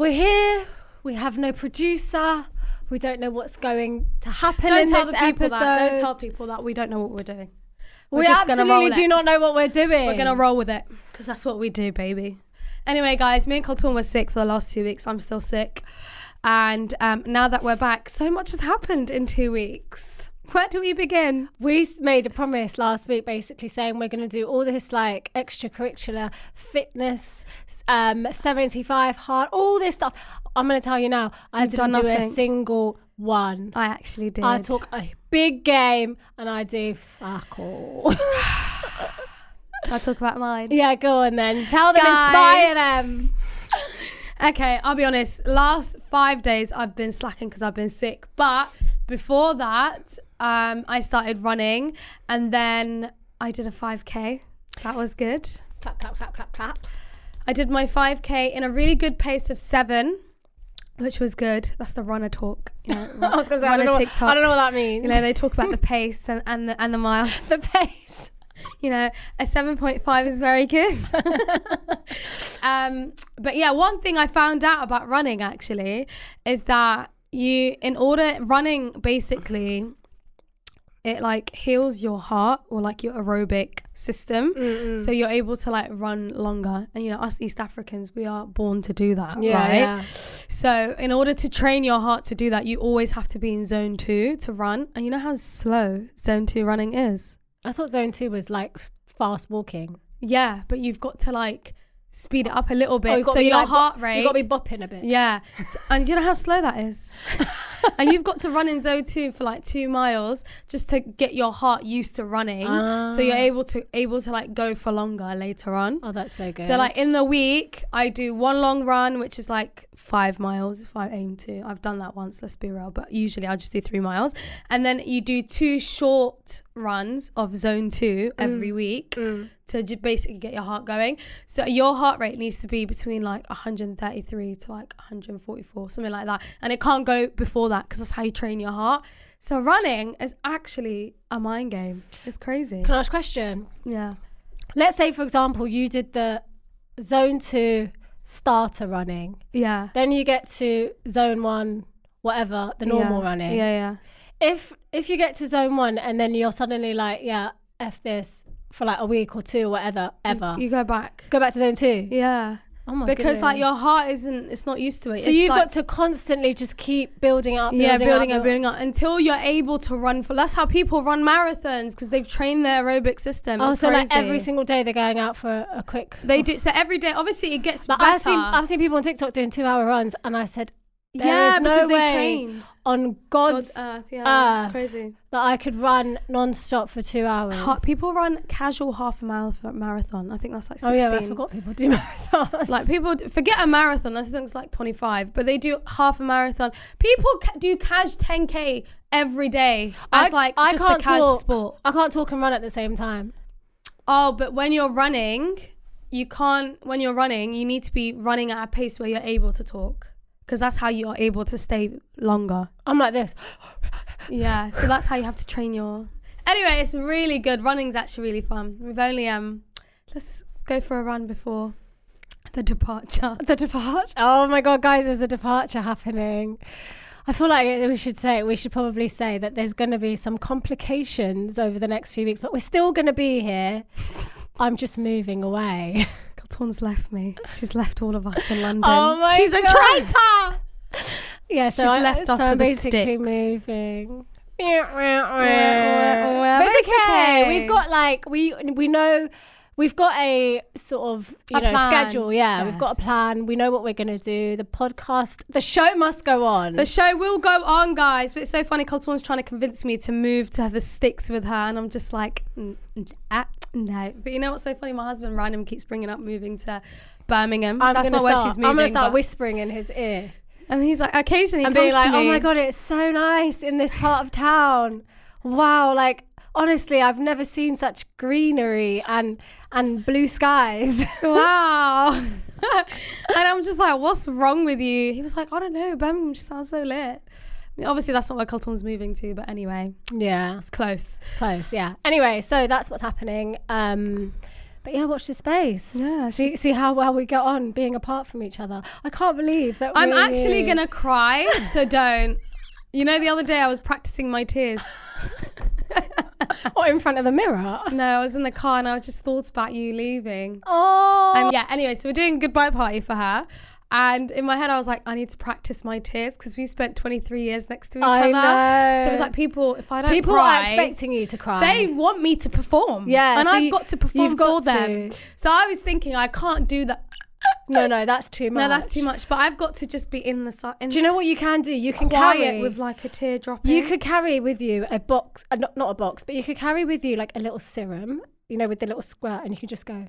we're here. We have no producer. We don't know what's going to happen in this episode. Don't tell people that we don't know what we're doing. We absolutely do not know what we're doing. We're going to roll with it because that's what we do, baby. Anyway, guys, me and Colton were sick for the last 2 weeks. I'm still sick. And now that we're back, so much has happened in 2 weeks. Where do we begin? We made a promise last week basically saying we're going to do all this like extracurricular fitness, 75 hard, all this stuff. I'm going to tell you now, I didn't do a single one. I actually did. I talk a big game and I do fuck all. Shall I talk about mine? Yeah, go on then. Tell them, inspire them. Okay, I'll be honest. Last 5 days I've been slacking because I've been sick. But before that, I started running and then I did a 5K. That was good. Clap, clap, clap, clap, clap. I did my 5K in a really good pace of 7, which was good. That's the runner talk. You know, I was going to say, I don't know what that means. You know, they talk about the pace and the miles. The pace. You know, a 7.5 is very good. But yeah, one thing I found out about running actually is that running basically, it like heals your heart or like your aerobic system. So you're able to like run longer. And you know, us East Africans, we are born to do that, right? Yeah. So in order to train your heart to do that, you always have to be in zone 2 to run. And you know how slow zone 2 running is? I thought zone 2 was like fast walking. Yeah, but you've got to like speed it up a little bit. So your heart rate... You've got to be bopping a bit. Yeah. And you know how slow that is? And you've got to run in zone 2 for like 2 miles just to get your heart used to running. So you're able to like go for longer later on. Oh, that's so good. So like in the week, I do 1 long run, which is like 5 miles if I aim to. I've done that once, let's be real. But usually I'll just do 3 miles. And then you do 2 short runs of zone 2 every week to basically get your heart going. So your heart rate needs to be between like 133 to like 144, something like that. And it can't go before that because that's how you train your heart. So running is actually a mind game. It's crazy. Can I ask a question? Yeah. Let's say, for example, you did the zone 2 starter running. Yeah. Then you get to zone 1, whatever, the normal running. Yeah. If you get to zone 1 and then you're suddenly like, yeah, F this for like a week or 2 or whatever, you go back to zone 2. Yeah. Oh my because goodness. like your heart it's not used to it. So you've got to constantly just keep building up building up until you're able to run that's how people run marathons, because they've trained their aerobic system. Oh, so like every single day they're going out for a quick... They do. So every day, obviously it gets better. I've seen people on TikTok doing 2-hour runs and I said, there is because no way they trained on God's earth. It's crazy that I could run non-stop for 2 hours. People run casual half a marathon. I think that's like 16. Oh yeah, I forgot people do marathons. Like people forget a marathon. I think it's like 25, but they do half a marathon. People do cash 10k every day as a cash sport. I can't talk and run at the same time. Oh, but when you're running, you can't. When you're running, you need to be running at a pace where you're able to talk. Because that's how you're able to stay longer. I'm like this. Yeah, so that's how you have to train your... Anyway, it's really good. Running's actually really fun. We've only... let's go for a run before the departure. The departure? Oh my God, guys, there's a departure happening. I feel like we should probably say that there's going to be some complications over the next few weeks, but we're still going to be here. I'm just moving away. Dawn's left me. She's left all of us in London. Oh my She's God. a traitor. Yeah, so she's left us with the sticks. Moving. But it's okay. We've got like we know we've got a sort of schedule. Yeah, yes. We've got a plan. We know what we're gonna do. The show must go on. The show will go on, guys. But it's so funny. Colton's trying to convince me to move to the sticks with her, and I'm just like, no. But you know what's so funny? My husband random keeps bringing up moving to Birmingham. That's not where she's moving. I'm gonna start whispering in his ear. And he's like, occasionally and being like, oh my God, it's so nice in this part of town. Wow, like honestly, I've never seen such greenery and blue skies. Wow. And I'm just like, what's wrong with you? He was like, I don't know, Birmingham just sounds so lit. I mean, obviously that's not where Colton's moving to, but anyway. Yeah. It's close, yeah. Anyway, so that's what's happening. But yeah, watch this space. Yeah, See how well we get on being apart from each other. I can't believe that. I'm actually gonna cry, so don't. You know, the other day I was practicing my tears. Or in front of the mirror. No, I was in the car and I just thought about you leaving. Oh. And yeah, anyway, so we're doing a goodbye party for her. And in my head, I was like, I need to practice my tears because we spent 23 years next to each other. Know. So it was like, if I don't people cry, are expecting you to cry. they want me to perform. Yeah. And so I've got to perform for them. to. So I was thinking, I can't do that. No, that's too much. No, that's too much. But I've got to just be in the Do you know what you can do? You can quiet carry with like a teardrop. You could carry with you a box, not a box, but you could carry with you like a little serum, you know, with the little squirt, and you could just go.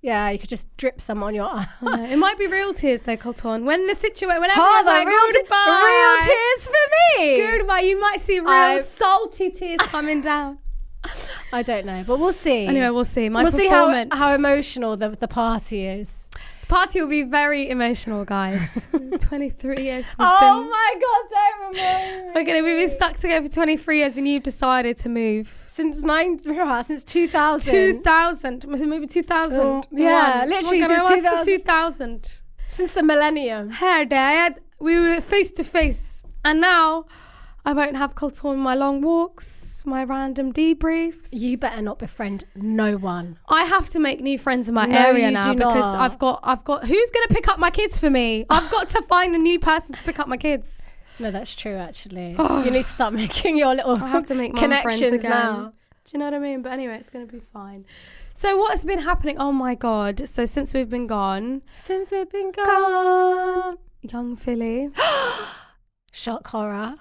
Yeah, you could just drip some on your eye. It might be real tears though, Colton. When the situation, when Oh, everyone's like, real goodbye. tears for me. Goodbye. You might see real salty tears coming down. I don't know, but we'll see. Anyway, we'll see. We'll see how emotional the party is. The party will be very emotional, guys. 23 years. My God, don't remind me. We've been stuck together for 23 years and you've decided to move. Since 2000. 2000. Was it maybe 2000? Yeah, literally. After 2000. Since the millennium. Hey, Dad. We were face to face. And now I won't have Colton on my long walks, my random debriefs. You better not befriend no one. I have to make new friends in my area now because not. I've got who's going to pick up my kids for me? I've got to find a new person to pick up my kids. No, that's true, actually. You need to start making your little I have to make connections friends again. now. Do you know what I mean? But anyway, it's going to be fine. So what has been happening? Oh, my God. So since we've been gone. Young Philly. Shock horror.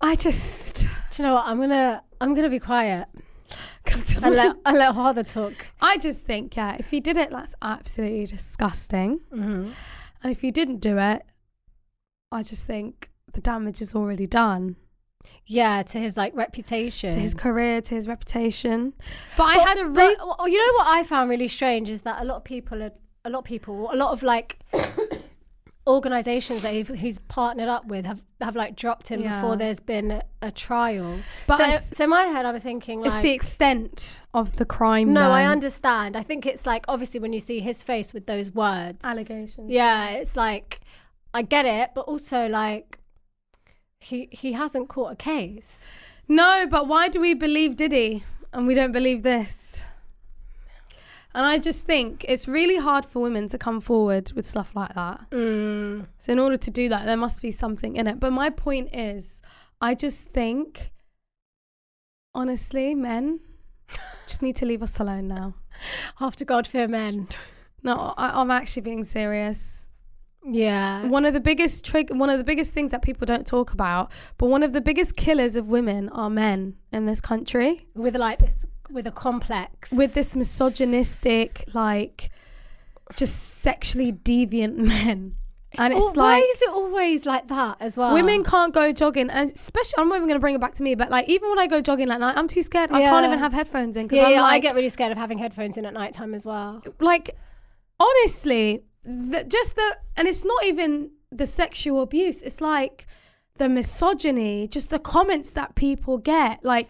I just... Do you know what? I'm gonna be quiet. and let Father talk. I just think, yeah, if he did it, that's absolutely disgusting. Mm-hmm. And if he didn't do it, I just think the damage is already done. Yeah, to his like reputation, to his career, to his reputation. But I had a you know what I found really strange is that a lot of like organizations that he's partnered up with have like dropped him before there's been a trial. But so in my head I'm thinking like, it's the extent of the crime. No, though. I understand. I think it's like obviously when you see his face with those words, allegations. Yeah, it's like I get it, but also like he hasn't caught a case. No, but why do we believe Diddy and we don't believe this? And I just think it's really hard for women to come forward with stuff like that. So in order to do that, there must be something in it. But my point is, I just think, honestly, men just need to leave us alone now. After God fear men. No, I'm actually being serious. Yeah. One of the biggest things that people don't talk about, but one of the biggest killers of women are men in this country. With like this, with a complex. With this misogynistic, like, just sexually deviant men. Why is it always like that as well? Women can't go jogging, and especially, I'm not even going to bring it back to me, but like, even when I go jogging at night, I'm too scared. I can't even have headphones in. I get really scared of having headphones in at nighttime as well. Like, honestly, and it's not even the sexual abuse, it's like the misogyny, just the comments that people get, like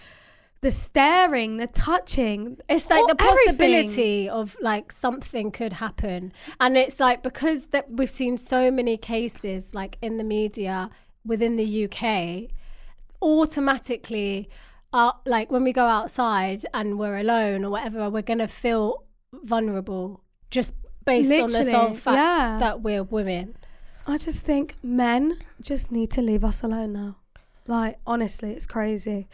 the staring, the touching. It's like the possibility of like something could happen. And it's like, because that we've seen so many cases like in the media within the UK, automatically like when we go outside and we're alone or whatever, we're going to feel vulnerable just based on the sole fact that we're women. I just think men just need to leave us alone now. Like, honestly, it's crazy.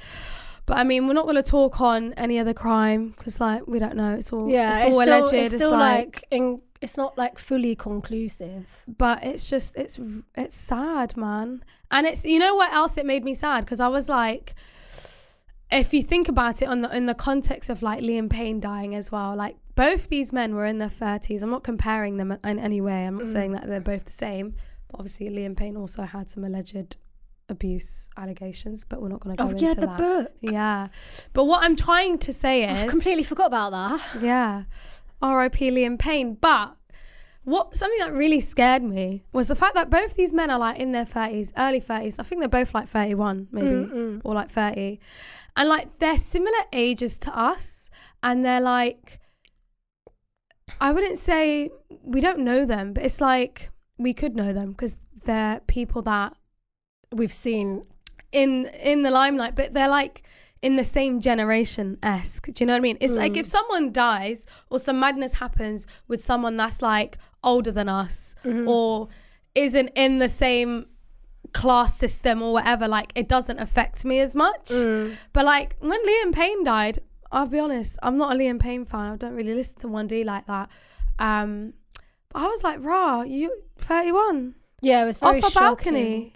But I mean, we're not going to talk on any other crime because, like, we don't know. It's all alleged. It's still like it's not like fully conclusive. But it's just it's sad, man. And it's, you know what else it made me sad? Because I was like, if you think about it in the context of like Liam Payne dying as well, like both these men were in their 30s. I'm not comparing them in any way. I'm not saying that they're both the same. But obviously, Liam Payne also had some alleged abuse allegations, but we're not going to go into that. Book. Yeah. But what I'm trying to say is, I've completely forgot about that. Yeah. R.I.P. Liam Payne. But something that really scared me was the fact that both these men are like in their 30s, early 30s. I think they're both like 31 maybe, or like 30. And like they're similar ages to us. And they're like, I wouldn't say we don't know them, but it's like we could know them because they're people that we've seen in the limelight, but they're like in the same generation-esque. Do you know what I mean? It's like if someone dies or some madness happens with someone that's like older than us or isn't in the same class system or whatever, like it doesn't affect me as much. But like when Liam Payne died, I'll be honest, I'm not a Liam Payne fan. I don't really listen to 1D like that. But I was like, rah, you 31? Yeah, it was very off a shocking. balcony.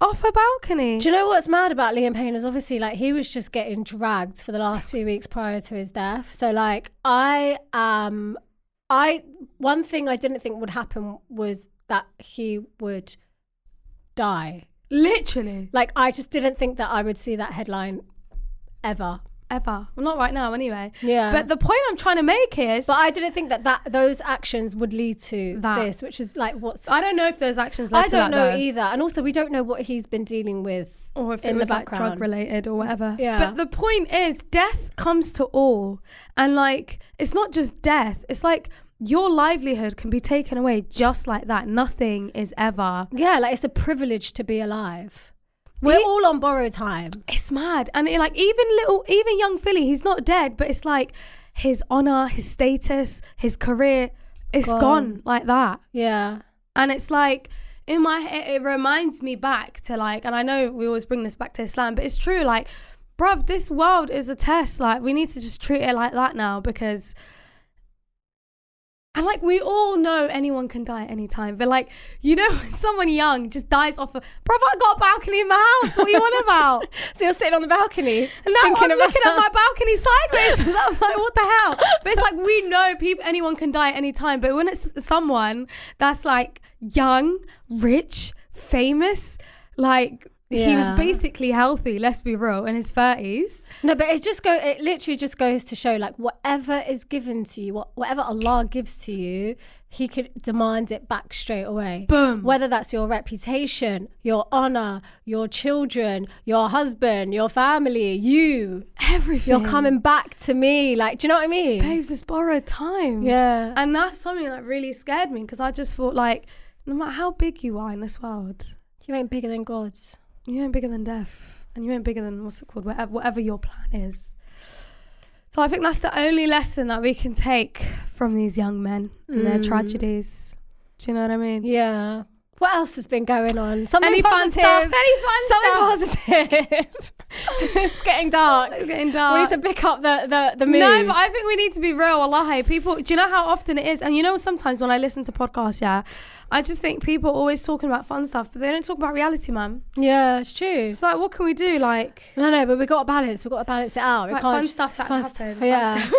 Off a balcony. Do you know what's mad about Liam Payne is obviously like he was just getting dragged for the last few weeks prior to his death. So like one thing I didn't think would happen was that he would die. Literally. Like I just didn't think that I would see that headline ever. Well, not right now anyway. Yeah. But the point I'm trying to make is... But I didn't think that those actions would lead to this, which is like what's... I don't know if those actions led to that, I don't know either. And also we don't know what he's been dealing with or if in it was the like background. drug related or whatever. Yeah. But the point is death comes to all. And like, it's not just death. It's like your livelihood can be taken away just like that. Nothing is ever... Yeah, like it's a privilege to be alive. We're all on borrowed time. It's mad. And it, like even young Philly, he's not dead, but it's like his honor, his status, his career, it's gone like that. Yeah. And it's like in my head, it reminds me back to like, and I know we always bring this back to Islam, but it's true. Like, bruv, this world is a test. Like, we need to just treat it like that now because. And like we all know anyone can die at any time, but like, you know, someone young just dies off of, bruv, I got a balcony in my house. What are you on about? So you're sitting on the balcony and now I'm looking at my balcony sideways. I'm like, what the hell? But it's like, we know anyone can die at any time. But when it's someone that's like young, rich, famous, like he was basically healthy, let's be real, in his 30s. No, but it literally just goes to show like whatever is given to you, whatever Allah gives to you, he could demand it back straight away. Boom. Whether that's your reputation, your honor, your children, your husband, your family, you. Everything. You're coming back to me. Like, do you know what I mean? Babes, it's borrowed time. Yeah. And that's something that really scared me because I just thought like, no matter how big you are in this world, you ain't bigger than God's. You ain't bigger than death, and you ain't bigger than whatever your plan is. So I think that's the only lesson that we can take from these young men and their tragedies. Do you know what I mean? Yeah. What else has been going on? Something Any positive. fun stuff? Something positive. It's getting dark. It's getting dark. We need to pick up the mood. No, but I think we need to be real. Wallahi, people, do you know how often it is? And you know, sometimes when I listen to podcasts, I just think people are always talking about fun stuff, but they don't talk about reality, man. Yeah, it's true. It's like, what can we do? Like, no, but we've got to balance. We've got to balance it out. Like fun stuff that happened. Yeah.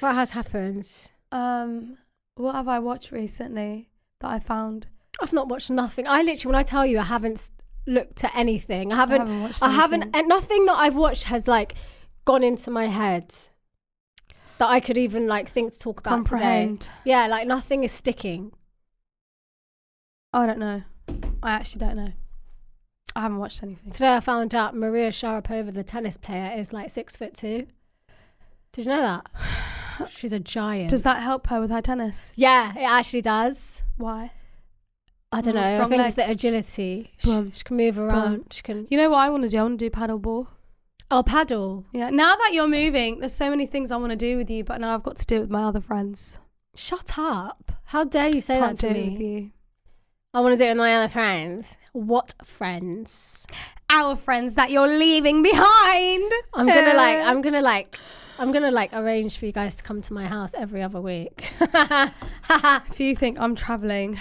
What has happened? What have I watched recently that I found? I've not watched nothing. I literally, when I tell you, I haven't looked at anything. I haven't watched anything. And nothing that I've watched has like gone into my head that I could even like think to talk about today. Yeah, like nothing is sticking. I don't know. I actually don't know. I haven't watched anything. Today I found out Maria Sharapova, the tennis player, is like 6'2". Did you know that? She's a giant. Does that help her with her tennis? Yeah, it actually does. Why? I don't know. I think it's the agility. She can move around. She can. You know what I want to do? I want to do paddle ball. Oh, paddle. Yeah. Now that you're moving, there's so many things I want to do with you, but now I've got to do it with my other friends. Shut up! How dare you say that to me? With you. I want to do it with my other friends. What friends? Our friends that you're leaving behind. I'm gonna arrange for you guys to come to my house every other week. If you think I'm travelling,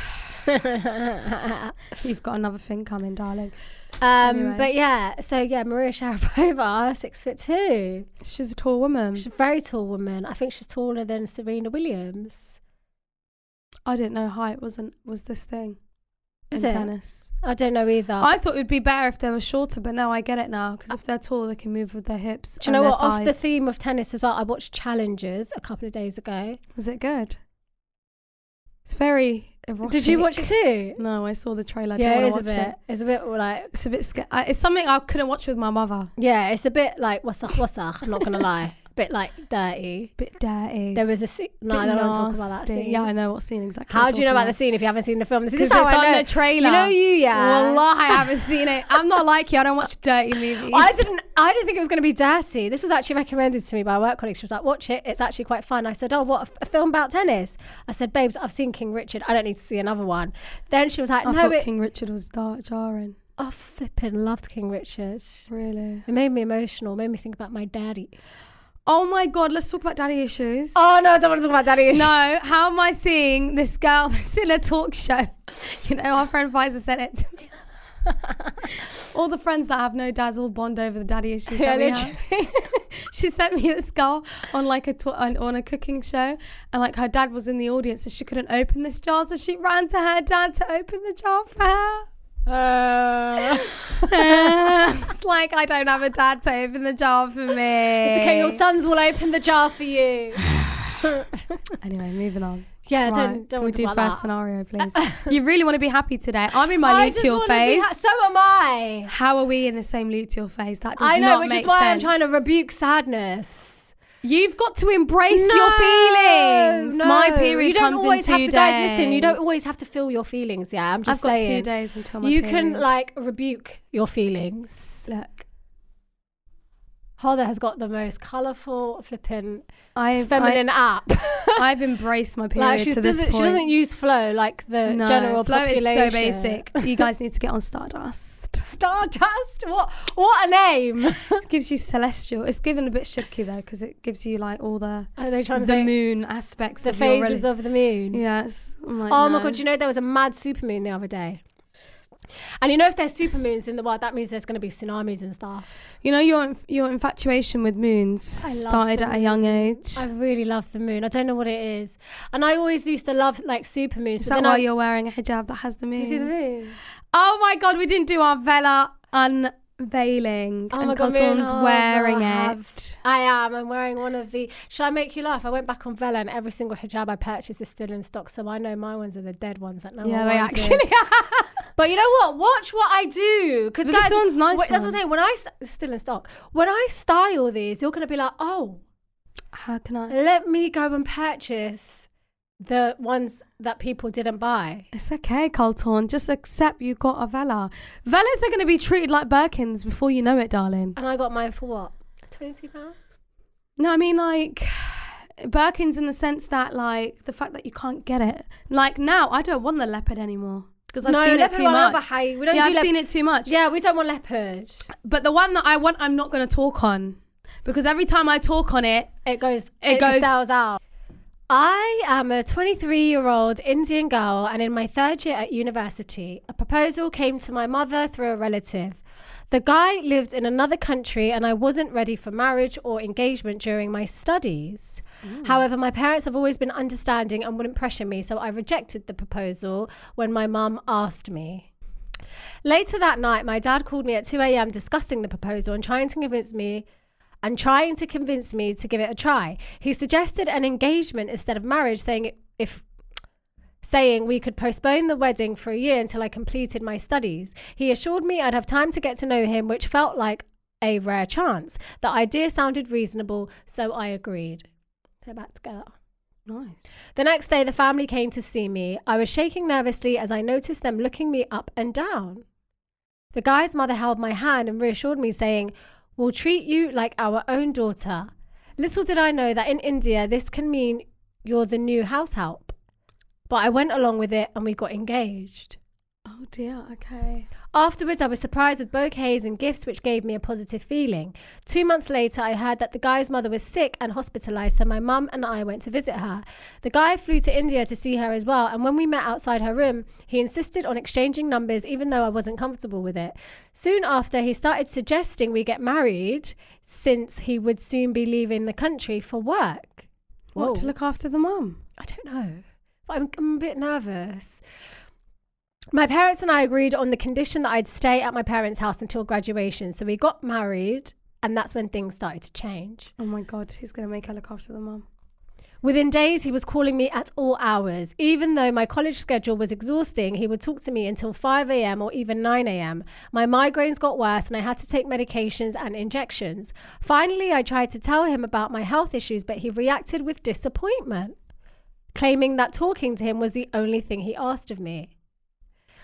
you've got another thing coming, darling. Anyway. But yeah, so yeah, Maria Sharapova, 6'2". She's a tall woman. She's a very tall woman. I think she's taller than Serena Williams. I didn't know height was this thing. Is in it? Tennis. I don't know either. I thought it would be better if they were shorter, but now I get it now because if they're tall, they can move with their hips. Do you know what? Off the theme of tennis as well, I watched Challengers a couple of days ago. Was it good? It's very erotic. Did you watch it too? No, I saw the trailer. I Yeah, don't it is want a to watch bit. it. It's a bit like. It's a bit scary. It's something I couldn't watch with my mother. Yeah, it's a bit like wasakh. I'm not gonna lie. A bit like dirty. Bit dirty. There was a scene. No, I don't want to talk about that scene. Yeah, I know what scene exactly. How do you know about the scene if you haven't seen the film? This Because is how it's I on know. the trailer. You know yeah. Wallah, I haven't seen it. I'm not like you. I don't watch dirty movies. I didn't think it was going to be dirty. This was actually recommended to me by a work colleague. She was like, watch it. It's actually quite fun. I said, oh, what, a film about tennis? I said, babes, I've seen King Richard. I don't need to see another one. Then she was like, I thought King Richard was jarring. I flipping loved King Richard. Really? It made me emotional. Made me think about my daddy. Oh my God, let's talk about daddy issues. Oh no, I don't want to talk about daddy issues. No, how am I seeing this girl that's in a talk show? You know, our friend Pfizer sent it to me. All the friends that have no dads all bond over the daddy issues that we have. She sent me this girl on like on a cooking show, and like her dad was in the audience, so she couldn't open this jar, so she ran to her dad to open the jar for her. It's like, I don't have a dad to open the jar for me. It's okay, your sons will open the jar for you. Anyway, moving on. Yeah, Right, don't we do about first that. scenario, please. You really want to be happy today. I'm in my luteal phase. So am I. How are we in the same luteal phase? That does I know, not which make is why I'm sense. trying to rebuke sadness. You've got to embrace your feelings. No, My period you don't comes always in 2 have to, days. guys, listen, you don't always have to feel your feelings. Yeah, I'm just I've got saying. 2 days until my you period. can like rebuke your feelings. Look, Hoda has got the most colourful flipping I've feminine app. I've embraced my period Like to this point. she doesn't use Flow like the general Flow population. is so basic. You guys need to get on Stardust. Stardust? What a name. It gives you celestial. It's given a bit shooky though, because it gives you like all the Are they trying to the say moon aspects the of your phases of the moon? Yes. I'm like, Oh no. my God, you know there was a mad supermoon the other day. And you know if there's supermoons in the world, that means there's going to be tsunamis and stuff. You know your infatuation with moons I love started the at a young age. I really love the moon. I don't know what it is. And I always used to love like supermoons. Is but that then why you're wearing a hijab that has the moon? Do you see the moon? Oh my God, we didn't do our Vela unveiling. Oh and my God, Colton's wearing no, it. I am. I'm wearing one of the... Shall I make you laugh? I went back on Vela and every single hijab I purchased is still in stock. So I know my ones are the dead ones that no Yeah, one they wants actually it. But you know what? Watch what I do. Because But guys, this one's nice. that's what I'm saying. When it's still in stock. When I style these, you're going to be like, oh, How can I? let me go and purchase the ones that people didn't buy. It's okay, Colton. Just accept you got a Vela. Velas are going to be treated like Birkins before you know it, darling. And I got mine for what? £20? No, I mean like Birkins in the sense that like the fact that you can't get it. Like now, I don't want the leopard anymore because I've seen it too much. We don't Yeah, do I've seen it too much. Yeah, we don't want leopard. But the one that I want, I'm not going to talk on because every time I talk on it, It goes goes- sells out. I am a 23-year-old Indian girl and in my 3rd year at university. A proposal came to my mother through a relative. The guy lived in another country and I wasn't ready for marriage or engagement during my studies. However, my parents have always been understanding and wouldn't pressure me, so I rejected the proposal when my mum asked me. Later that night, my dad called me at 2 a.m. discussing the proposal and trying to convince me to give it a try. He suggested an engagement instead of marriage, saying we could postpone the wedding for a year until I completed my studies. He assured me I'd have time to get to know him, which felt like a rare chance. The idea sounded reasonable, so I agreed. They're back together. nice. The next day, the family came to see me. I was shaking nervously as I noticed them looking me up and down. The guy's mother held my hand and reassured me, saying, "We'll treat you like our own daughter." Little did I know that in India, this can mean you're the new house help. But I went along with it and we got engaged. Oh dear, okay. Afterwards, I was surprised with bouquets and gifts, which gave me a positive feeling. 2 months later, I heard that the guy's mother was sick and hospitalized, so my mum and I went to visit her. The guy flew to India to see her as well, and when we met outside her room, he insisted on exchanging numbers, even though I wasn't comfortable with it. Soon after, he started suggesting we get married, since he would soon be leaving the country for work. What, Whoa. to look after the mum? I don't know, but I'm a bit nervous. My parents and I agreed on the condition that I'd stay at my parents' house until graduation. So we got married, and that's when things started to change. Oh my God, he's going to make her look after the mum. Within days, he was calling me at all hours. Even though my college schedule was exhausting, he would talk to me until 5 a.m. or even 9 a.m. My migraines got worse and I had to take medications and injections. Finally, I tried to tell him about my health issues, but he reacted with disappointment, claiming that talking to him was the only thing he asked of me.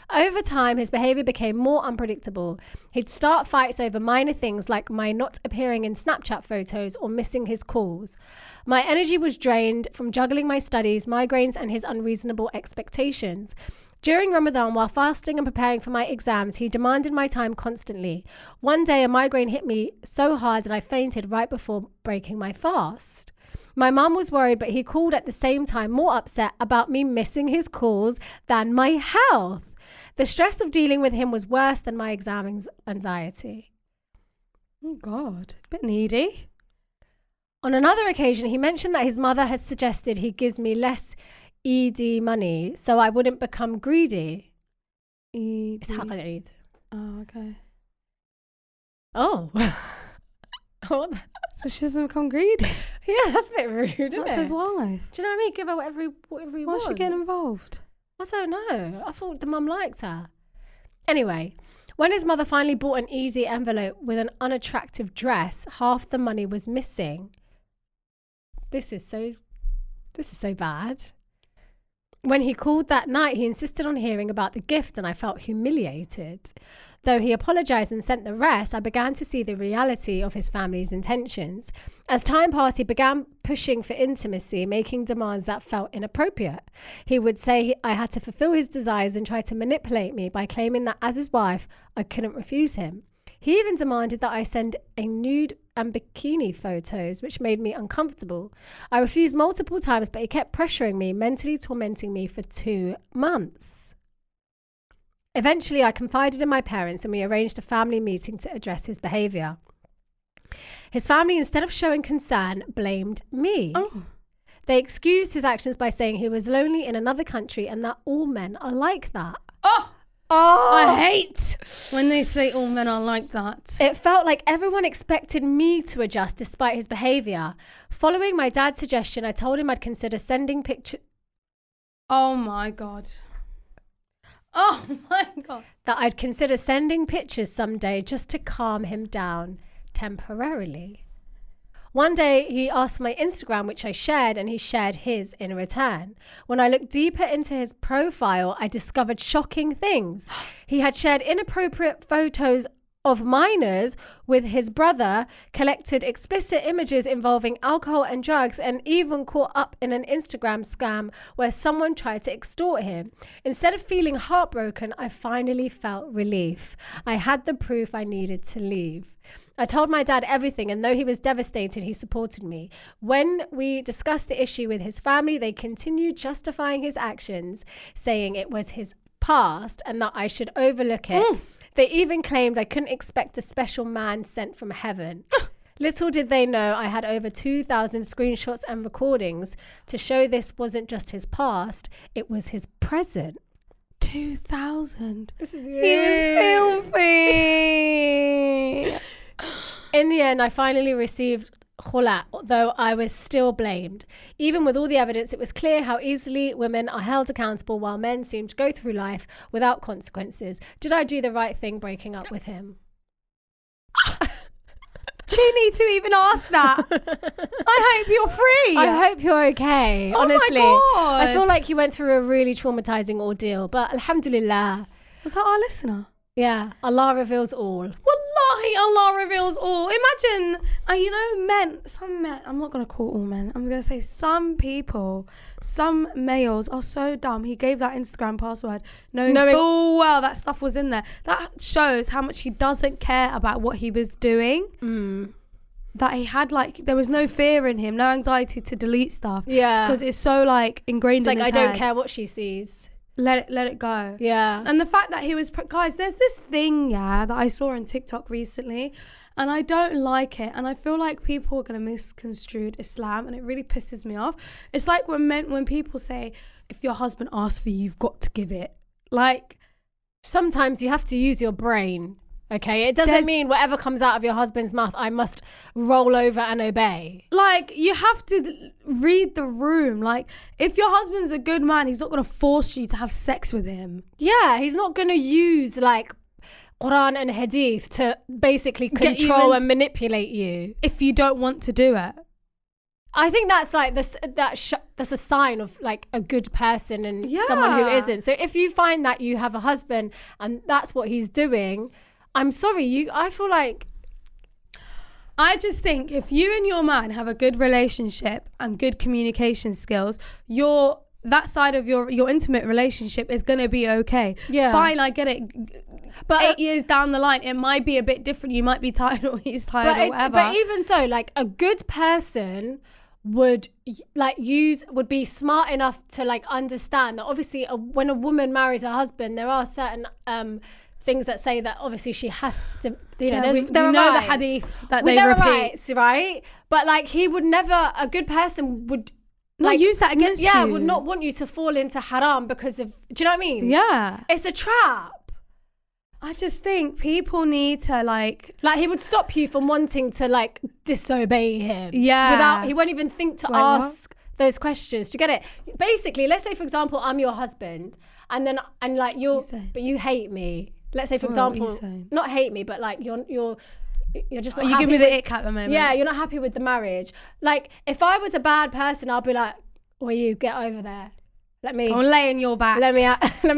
Over time, his behavior became more unpredictable. He'd start fights over minor things like my not appearing in Snapchat photos or missing his calls. My energy was drained from juggling my studies, migraines, and his unreasonable expectations. During Ramadan, while fasting and preparing for my exams, he demanded my time constantly. One day, a migraine hit me so hard that I fainted right before breaking my fast. My mum was worried, but he called at the same time more upset about me missing his calls than my health. The stress of dealing with him was worse than my exam anxiety. Oh, God. A bit needy. On another occasion, he mentioned that his mother has suggested he gives me less ED money so I wouldn't become greedy. ED. It's Eid. Oh, okay. Oh. So she doesn't become greedy? Yeah, that's a bit rude, isn't it? That's his wife. Do you know what I mean? Give her whatever he Why wants. is she getting involved? I don't know. I thought the mum liked her. Anyway, when his mother finally bought an easy envelope with an unattractive dress, half the money was missing. This is so bad. When he called that night, he insisted on hearing about the gift and I felt humiliated. Though he apologized and sent the rest, I began to see the reality of his family's intentions. As time passed, he began pushing for intimacy, making demands that felt inappropriate. He would say I had to fulfill his desires and try to manipulate me by claiming that as his wife, I couldn't refuse him. He even demanded that I send a nude and bikini photos, which made me uncomfortable. I refused multiple times, but he kept pressuring me, mentally tormenting me for 2 months. Eventually, I confided in my parents and we arranged a family meeting to address his behaviour. His family, instead of showing concern, blamed me. Oh. They excused his actions by saying he was lonely in another country and that all men are like that. Oh! I hate when they say all men are like that. It felt like everyone expected me to adjust despite his behaviour. Following my dad's suggestion, I told him I'd consider sending pictures. Oh my God. Oh my God. That I'd consider sending pictures someday just to calm him down temporarily. One day he asked for my Instagram, which I shared, and he shared his in return. When I looked deeper into his profile, I discovered shocking things. He had shared inappropriate photos of minors with his brother, collected explicit images involving alcohol and drugs, and even caught up in an Instagram scam where someone tried to extort him. Instead of feeling heartbroken, I finally felt relief. I had the proof I needed to leave. I told my dad everything, and though he was devastated, he supported me. When we discussed the issue with his family, they continued justifying his actions, saying it was his past and that I should overlook it. They even claimed I couldn't expect a special man sent from heaven. Little did they know I had over 2,000 screenshots and recordings to show this wasn't just his past, it was his present. 2,000. He was filthy. In the end, I finally received khula, though I was still blamed. Even with all the evidence, it was clear how easily women are held accountable while men seem to go through life without consequences. Did I do the right thing breaking up with him? Do you need to even ask that? I hope you're free. I hope you're okay. Oh honestly. my God. I feel like you went through a really traumatizing ordeal, but alhamdulillah. Was that our listener? Yeah, Allah reveals all. Wallahi, Allah reveals all. Imagine, some men, I'm not going to call all men. I'm going to say some people, some males are so dumb. He gave that Instagram password knowing full well that stuff was in there. That shows how much he doesn't care about what he was doing. That he had, there was no fear in him, no anxiety to delete stuff. Yeah. Because it's so, ingrained in his head. I don't care what she sees. Let it go. Yeah. And the fact that he was... Guys, there's this thing, that I saw on TikTok recently, and I don't like it. And I feel like people are going to misconstrue Islam, and it really pisses me off. It's like when people say, if your husband asks for you, you've got to give it. Sometimes you have to use your brain. Okay, it doesn't mean whatever comes out of your husband's mouth, I must roll over and obey. Like, you have to read the room. Like, if your husband's a good man, he's not going to force you to have sex with him. Yeah, he's not going to use like Quran and Hadith to basically control and manipulate you if you don't want to do it. I think that's like that's a sign of like a good person and someone who isn't. So if you find that you have a husband and that's what he's doing, I'm sorry, I feel like... I just think if you and your man have a good relationship and good communication skills, that side of your intimate relationship is going to be okay. Yeah. Fine, I get it. But 8 years down the line, it might be a bit different. You might be tired or he's tired or whatever. But even so, like a good person would be smart enough to like understand that obviously when a woman marries a husband, there are certain things that say that obviously she has to, we know the hadith that they repeat. Rights, right? But like a good person would not use that against you. Yeah, would not want you to fall into haram because of, do you know what I mean? Yeah. It's a trap. I just think people need to like he would stop you from wanting to like disobey him. Yeah. He won't even think to ask those questions. Do you get it? Basically, let's say for example, I'm your husband and but you hate me. Let's say for example, not hate me, but like you're just not you give me the ick at the moment. Yeah, you're not happy with the marriage. Like if I was a bad person, I'll be like, will you get over there? I'll lay in your back. Let me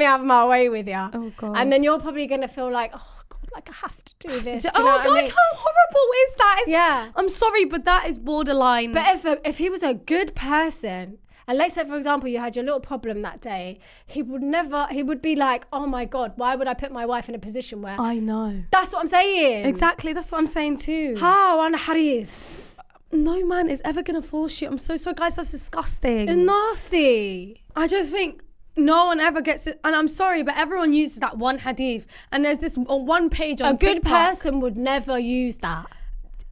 have my way with you. Oh God. And then you're probably gonna feel like, oh God, like I have to do this. Do you know what I mean? How horrible is that? Yeah. I'm sorry, but that is borderline. But if he was a good person, and let's say for example you had your little problem that day, he would be like, oh my God, why would I put my wife in a position where I know. That's what I'm saying. Exactly, that's what I'm saying too. How on Haris? No man is ever gonna force you. I'm so sorry, guys. That's disgusting. It's nasty. I just think no one ever gets it, and I'm sorry, but everyone uses that one hadith, and there's this one page on TikTok. A good person would never use that.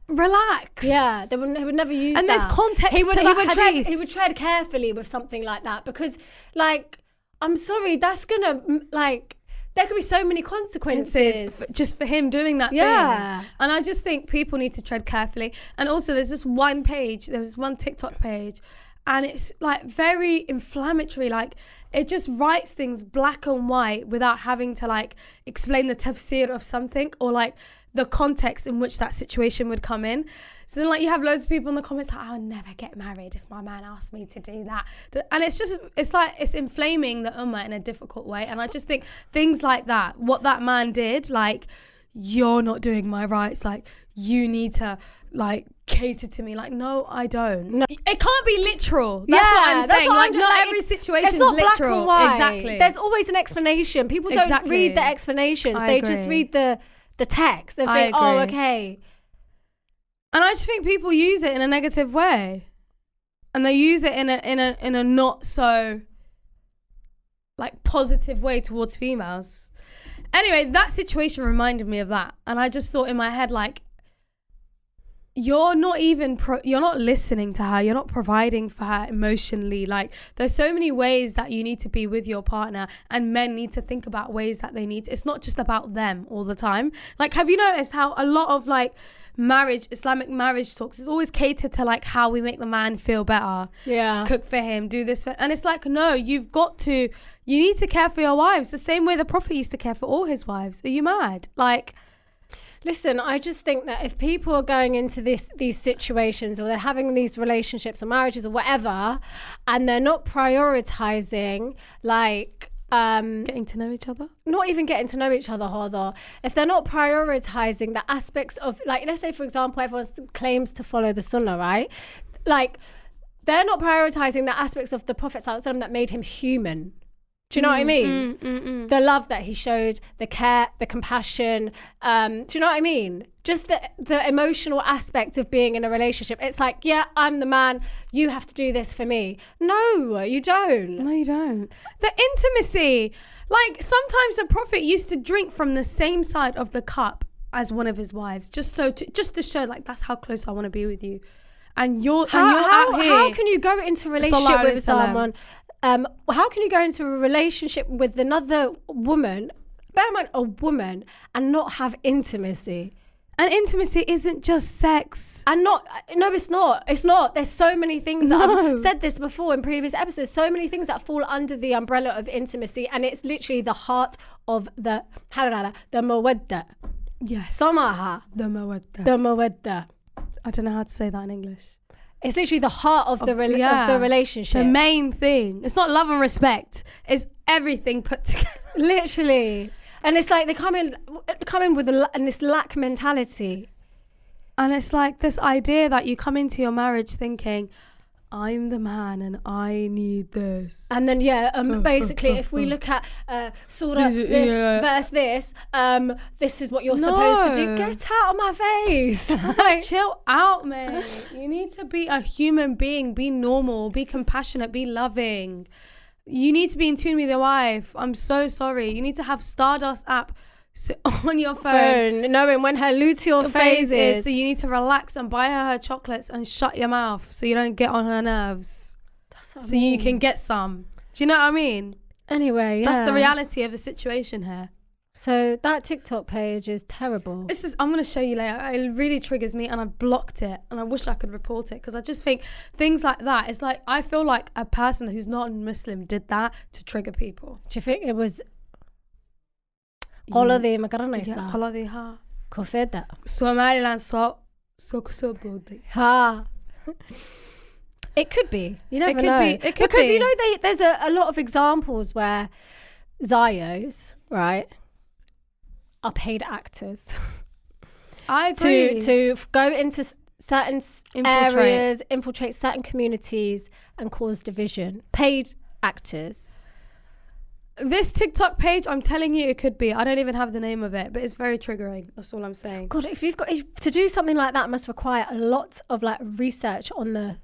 Relax. Yeah, they would never use that. And there's context to that hadith. He would tread carefully with something like that because, like, I'm sorry, that's gonna like. There could be so many consequences just for him doing that thing. And I just think people need to tread carefully. And also there's this one page, there was one TikTok page, and it's like very inflammatory. Like it just writes things black and white without having to like explain the tafsir of something or like the context in which that situation would come in. So then like you have loads of people in the comments like, I'll never get married if my man asked me to do that. And it's inflaming the ummah in a difficult way. And I just think things like that, what that man did, like, you're not doing my rights, like you need to like cater to me. Like, no, I don't. No. It can't be literal. That's what I'm saying. Like, not every situation is literal. Black and white. Exactly. There's always an explanation. People don't read the explanations. They just read the text. They think, oh, okay. And I just think people use it in a negative way, and they use it in a not so like positive way towards females. Anyway, that situation reminded me of that, and I just thought in my head like, you're not listening to her, you're not providing for her emotionally. Like there's so many ways that you need to be with your partner, and men need to think about ways that they need to, it's not just about them all the time. Like, have you noticed how a lot of like Islamic marriage talks is always catered to like how we make the man feel better, cook for him, do this and it's like, no, you need to care for your wives the same way the Prophet used to care for all his wives. Are you mad? Like, listen, I just think that if people are going into these situations, or they're having these relationships or marriages or whatever, and they're not prioritizing like getting to know each other, not even getting to know each other, if they're not prioritizing the aspects of, like, let's say for example everyone claims to follow the sunnah, right? Like they're not prioritizing the aspects of the Prophet ﷺ that made him human. Do you know what I mean? The love that he showed, the care, the compassion. Do you know what I mean? Just the emotional aspect of being in a relationship. It's like, yeah, I'm the man. You have to do this for me. No, you don't. No, you don't. The intimacy. Like sometimes the Prophet used to drink from the same side of the cup as one of his wives, just to show like, that's how close I want to be with you. And you're out here. How can you go into a relationship with someone? How can you go into a relationship with another woman bear in mind, a woman and not have intimacy. And intimacy isn't just sex. And it's not. There's so many things that I've said this before in previous episodes, so many things that fall under the umbrella of intimacy, and it's literally the heart of the mawadda. Yes. Samaha. The mawadda. The mawadda. I don't know how to say that in English. It's literally the heart of the relationship. The main thing. It's not love and respect. It's everything put together. Literally. And it's like they come in with this lack mentality. And it's like this idea that you come into your marriage thinking, I'm the man and I need this. And then, basically, if we look at surah this, verse this, this is what you're supposed to do. Get out of my face. Like, chill out, man. You need to be a human being, be normal, be compassionate, be loving. You need to be in tune with your wife. I'm so sorry. You need to have Stardust app on your phone. Knowing when her luteal phase is. So you need to relax and buy her chocolates and shut your mouth so you don't get on her nerves. That's what so you can get some. Do you know what I mean? Anyway, yeah. That's the reality of the situation here. So that TikTok page is terrible. I'm going to show you later. It really triggers me and I blocked it and I wish I could report it because I just think things like that, it's like I feel like a person who's not Muslim did that to trigger people. Do you think it was قولدي ما قرنيسا قولدي ها كوفيدا Somaliland so body. Ha. It could be. You never know. It could because be. You know there's a lot of examples where Zios, right, are paid actors. I agree. To go into certain areas, infiltrate certain communities and cause division. Paid actors. This TikTok page, I'm telling you, it could be. I don't even have the name of it, but it's very triggering. That's all I'm saying. God, if to do something like that must require a lot of like research on the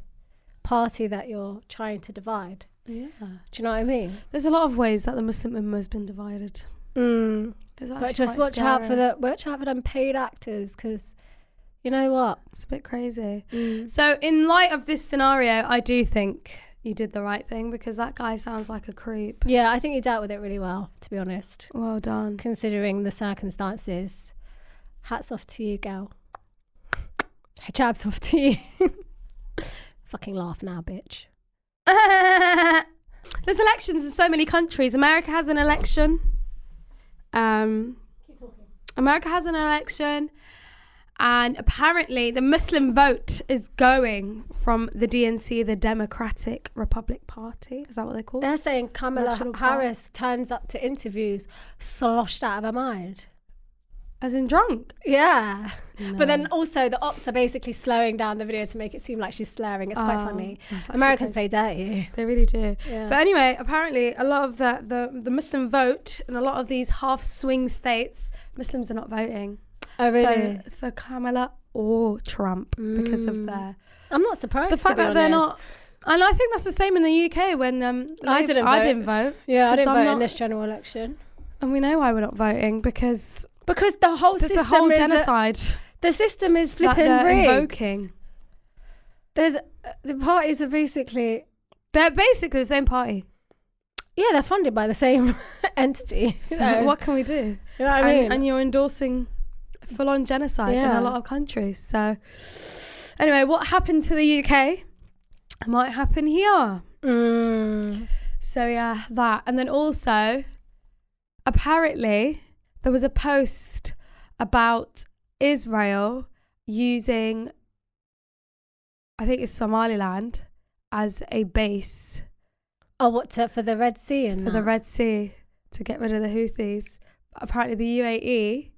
party that you're trying to divide. Yeah. Do you know what I mean? There's a lot of ways that the Muslim Ummah has been divided. But just watch out for them paid actors, because you know what? It's a bit crazy. So in light of this scenario, I do think you did the right thing because that guy sounds like a creep. Yeah, I think you dealt with it really well, to be honest. Well done. Considering the circumstances. Hats off to you, girl. Hijabs off to you. Fucking laugh now, bitch. There's elections in so many countries. America has an election. America has an election. And apparently the Muslim vote is going from the DNC, the Democratic Republic Party. Is that what they call it? They're saying Kamala Harris turns up to interviews sloshed out of her mind. As in drunk? Yeah. No. But then also the ops are basically slowing down the video to make it seem like she's slurring. It's quite funny. Americans play dirty. They really do. Yeah. But anyway, apparently a lot of the Muslim vote in a lot of these half swing states, Muslims are not voting. Oh, really? For Kamala or Trump because of their... I'm not surprised, the fact that they're not... And I think that's the same in the UK when I didn't vote. Yeah, I didn't vote in this general election. And we know why we're not voting because the whole system a whole genocide. The system is flipping rigged. Invoking. The parties are basically... They're basically the same party. Yeah, they're funded by the same entity. So what can we do? You know what I mean? And you're endorsing full-on genocide in a lot of countries. So anyway, what happened to the UK might happen here. So yeah, that. And then also, apparently, there was a post about Israel using, I think it's Somaliland, as a base. Oh, for the Red Sea? And for the Red Sea, to get rid of the Houthis. Apparently the UAE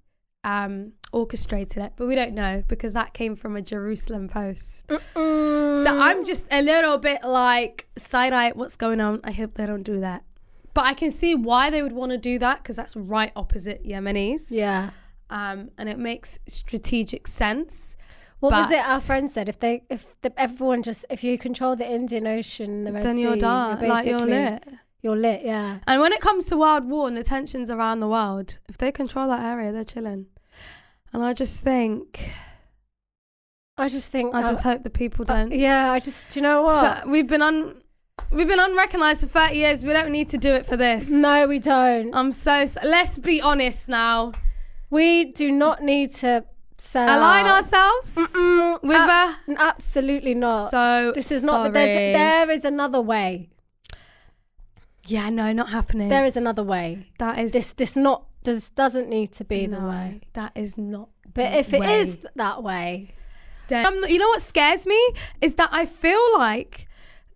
orchestrated it, but we don't know because that came from a Jerusalem post. So I'm just a little bit like, side-eye, what's going on? I hope they don't do that. But I can see why they would want to do that because that's right opposite Yemenis. Yeah. And it makes strategic sense. What was it our friend said? If you control the Indian Ocean, the Red Sea, then you're done. You're lit. You're lit, yeah. And when it comes to world war and the tensions around the world, if they control that area, they're chilling. And I just hope the people don't. Yeah, do you know what? We've been We've been unrecognised for 30 years. We don't need to do it for this. No, we don't. Let's be honest now. We do not need to align ourselves with absolutely not. So this is sorry. not. There is another way. Yeah, no, not happening. There is another way. That is this doesn't need to be the way. That is not. But if it is that way, then you know what scares me is that I feel like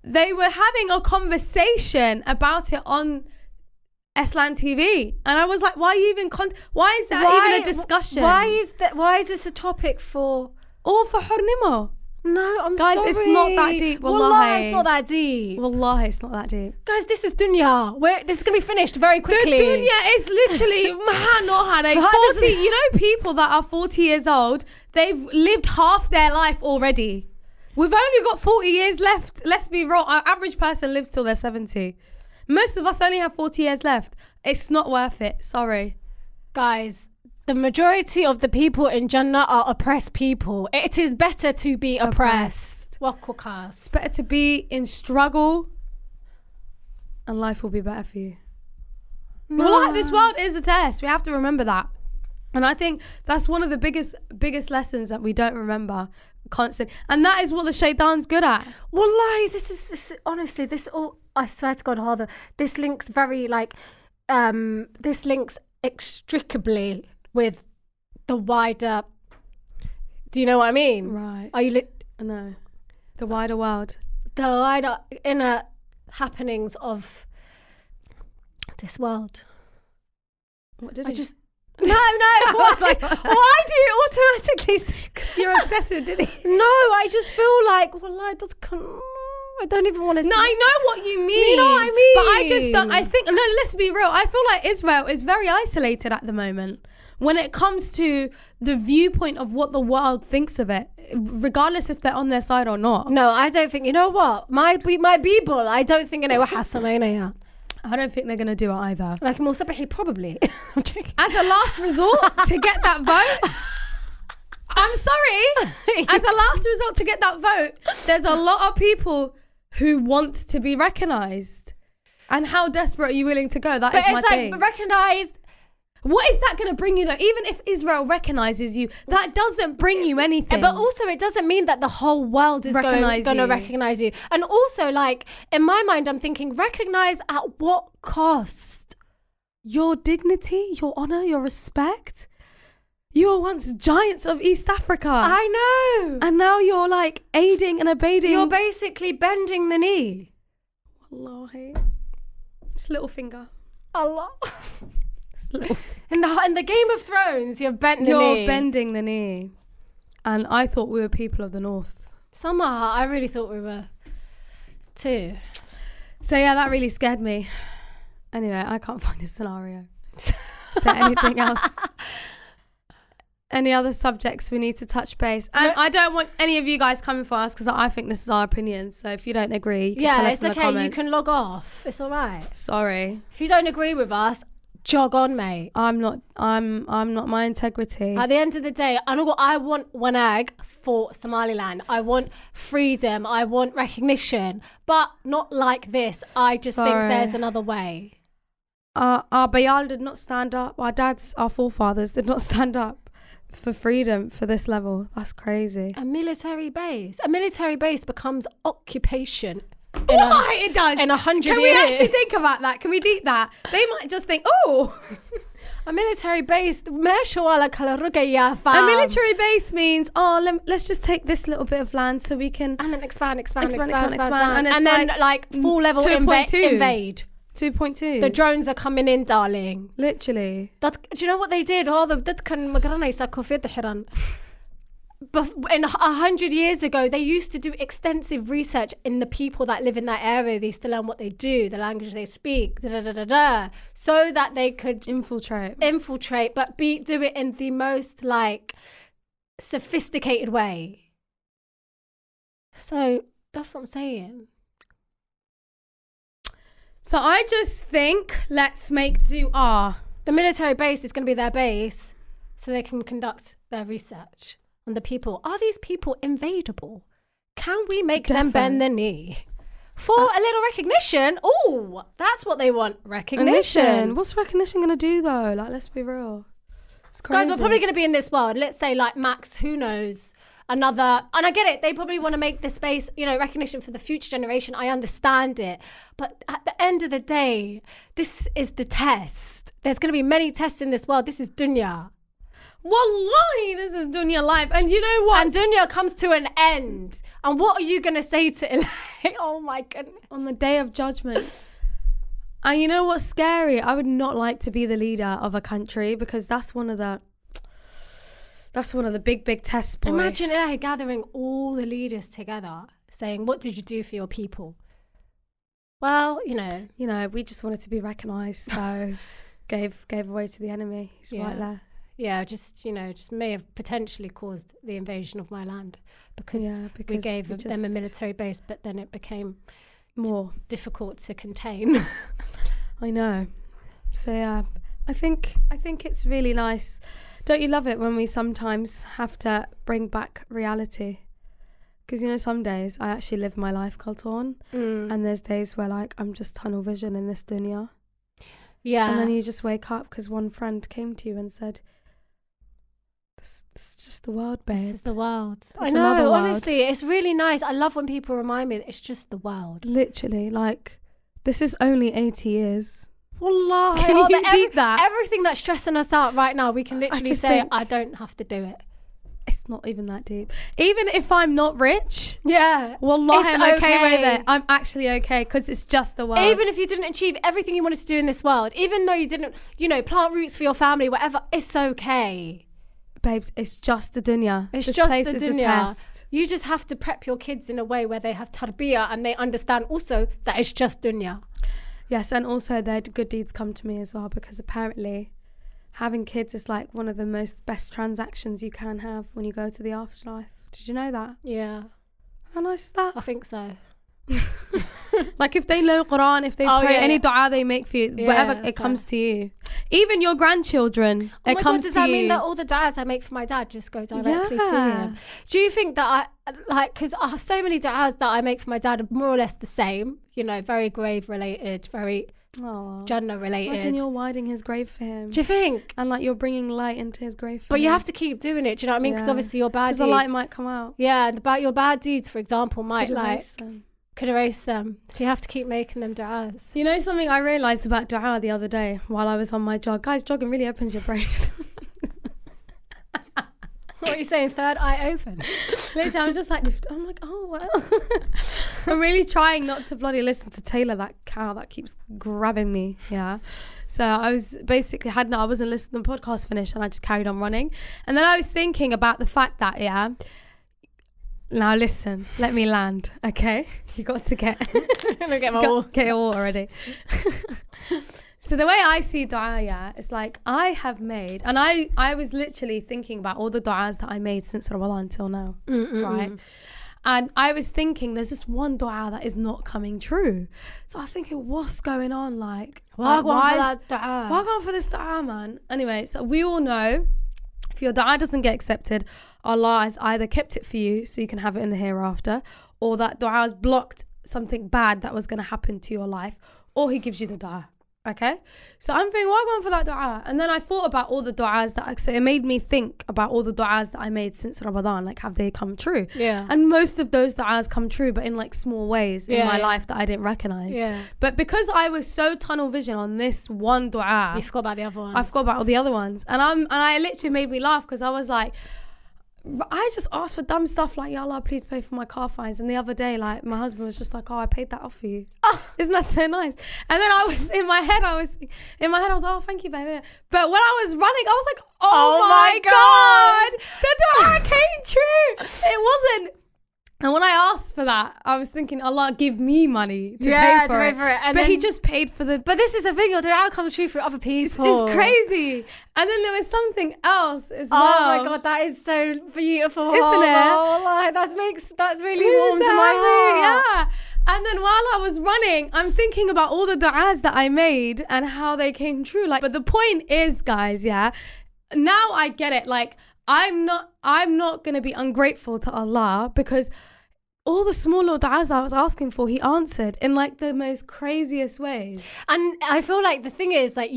they were having a conversation about it on Islam TV, and I was like, why are you even why is that even a discussion? Why is this a topic for all for Hornimo? No, I'm guys, sorry. It's not that deep. Wallahi, it's not that deep. Wallahi, it's not that deep. Guys, this is dunya. This is going to be finished very quickly. The dunya is literally 40. You know, people that are 40 years old, they've lived half their life already. We've only got 40 years left. Let's be real. Our average person lives till they're 70. Most of us only have 40 years left. It's not worth it. Sorry. Guys, the majority of the people in Jannah are oppressed people. It is better to be oppressed. It's better to be in struggle and life will be better for you. No. Well, this world is a test. We have to remember that. And I think that's one of the biggest lessons that we don't remember constantly. And that is what the shaitan's good at. Wallahi, this honestly, I swear to God, Harder, this links very this links inextricably with the wider, do you know what I mean? Right. Are you no. The wider world. The wider inner happenings of this world. What did I just... No. I was like, why do you automatically... Because you're obsessed with Diddy. No, I just feel like, well, I don't even want to... No, I know what you mean. You know what I mean? But I just don't... I think... No, let's be real. I feel like Israel is very isolated at the moment when it comes to the viewpoint of what the world thinks of it, regardless if they're on their side or not. No, I don't think... You know what? My people, I don't think I don't think they're going to do it either. Like, probably. I'm joking. As a last resort to get that vote... I'm sorry. As a last resort to get that vote, there's a lot of people who want to be recognised. And how desperate are you willing to go? That is my thing. But recognised... What is that going to bring you though? Even if Israel recognises you, that doesn't bring you anything. But also it doesn't mean that the whole world is going to recognise you. And also, like, in my mind, I'm thinking, recognise at what cost? Your dignity, your honour, your respect. You were once giants of East Africa. I know. And now you're like aiding and abetting. You're basically bending the knee. Wallahi. Just little finger. Allah. In the Game of Thrones, you're bending the knee. You're bending the knee. And I thought we were people of the North. Somehow, I really thought we were too. So yeah, that really scared me. Anyway, I can't find a scenario. Is there anything else? Any other subjects we need to touch base? And I don't want any of you guys coming for us because I think this is our opinion. So if you don't agree, you can tell us in the comments. You can log off. It's all right. Sorry. If you don't agree with us, jog on, mate. I'm not my integrity. At the end of the day, I want Wanag for Somaliland. I want freedom. I want recognition. But not like this. I just think there's another way. Our Bayal did not stand up. Our forefathers did not stand up for freedom for this level. That's crazy. A military base becomes occupation. It does. In 100 years. Can we actually think about that? Can we deep that? They might just think, oh, a military base. A military base means, let's just take this little bit of land so we can and then expand. And then like full level invade. 2.2. The drones are coming in, darling. Literally. Do you know what they did? But in 100 years ago, they used to do extensive research in the people that live in that area. They used to learn what they do, the language they speak, so that they could infiltrate, but do it in the most like sophisticated way. So that's what I'm saying. So I just think let's make dua. The military base is going to be their base, so they can conduct their research on the people. Are these people invadable? Can we make them bend the knee For a little recognition. Oh, that's what they want. Recognition. What's recognition going to do, though? Like, let's be real. It's crazy. Guys, we're probably going to be in this world. Let's say, like, max, who knows, another... And I get it. They probably want to make the space, you know, recognition for the future generation. I understand it. But at the end of the day, this is the test. There's going to be many tests in this world. This is dunya. Wallahi, this is dunya life. And you know what? And dunya comes to an end. And what are you going to say to Ilahi? Oh my goodness. On the day of judgment. And you know what's scary? I would not like to be the leader of a country because that's one of the big tests, boy. Imagine Ilahi gathering all the leaders together saying, what did you do for your people? Well, you know, we just wanted to be recognised, so gave away to the enemy. He's right there. Yeah, just may have potentially caused the invasion of my land because we gave them a military base, but then it became more difficult to contain. I know. So yeah, I think it's really nice. Don't you love it when we sometimes have to bring back reality? Because, you know, some days I actually live my life Kalton, and there's days where, like, I'm just tunnel vision in this dunya. Yeah. And then you just wake up because one friend came to you and said, this is just the world, babe. This is the world. I know, honestly, it's really nice. I love when people remind me that it's just the world. Literally, like, this is only 80 years. Wallah. Can you do that? Everything that's stressing us out right now, we can literally say, I don't have to do it. It's not even that deep. Even if I'm not rich, Wallah, I'm okay with it. I'm actually okay because it's just the world. Even if you didn't achieve everything you wanted to do in this world, even though you didn't, plant roots for your family, whatever, it's okay. Babes, it's just the dunya. It's just the dunya. You just have to prep your kids in a way where they have tarbiyah and they understand also that it's just dunya. Yes, and also their good deeds come to me as well, because apparently having kids is like one of the best transactions you can have when you go to the afterlife. Did you know that? Yeah. How nice is that? I think so. Like if they learn Quran, if they pray, any dua they make for you, whatever, it comes to you. Even your grandchildren, it comes to you. Does that mean that all the du'as I make for my dad just go directly to him? Do you think that because so many du'as that I make for my dad are more or less the same, very grave related, very Jannah related. Imagine you're widening his grave for him. Do you think? And like you're bringing light into his grave for him. But you have to keep doing it, do you know what I mean? Because obviously your bad deeds. Because the light might come out. Yeah, and about your bad deeds, for example, could erase them. So you have to keep making them du'as. You know something I realised about du'a the other day while I was on my jog? Guys, jogging really opens your brain. What are you saying? Third eye open? Literally, I'm like, oh, well. I'm really trying not to bloody listen to Taylor, that cow that keeps grabbing me. Yeah. So I was basically, I wasn't listening to the podcast finished and I just carried on running. And then I was thinking about the fact that, now listen, let me land, okay? You got to get your water ready. So the way I see dua, it's like I have made, and I was literally thinking about all the du'as that I made since Ramadan until now, right? And I was thinking there's just one dua that is not coming true. So I was thinking, what's going on? Like, why go for this dua, man? Anyway, so we all know if your dua doesn't get accepted, Allah has either kept it for you so you can have it in the hereafter, or that dua has blocked something bad that was going to happen to your life, or he gives you the dua. Okay, so I'm thinking, why going for that dua? And then I thought about all the du'as so it made me think about all the du'as that I made since Ramadan, like, have they come true? Yeah. And most of those du'as come true, but in like small ways in my life that I didn't recognize. Yeah. But because I was so tunnel vision on this one dua, you forgot about the other ones. I forgot about all the other ones, and I literally made me laugh because I was like, I just asked for dumb stuff like, Ya Allah, please pay for my car fines. And the other day, like, my husband was just like, oh, I paid that off for you. Oh, isn't that so nice? And then I was in my head, I was oh, thank you, baby. But when I was running, I was like, oh my God, the dua came true. It wasn't. And when I asked for that, I was thinking, Allah, give me money to pay for it. And but he just paid for the... But this is the thing, your dua comes true for other people. It's crazy. And then there was something else as well. Oh my God, that is so beautiful. Isn't it? Oh, that's really warm to my heart. Yeah. And then while I was running, I'm thinking about all the du'as that I made and how they came true. Like, but the point is, guys, now I get it. Like, I'm not going to be ungrateful to Allah because all the small little du'as I was asking for, he answered in like the most craziest ways. And I feel like the thing is, like,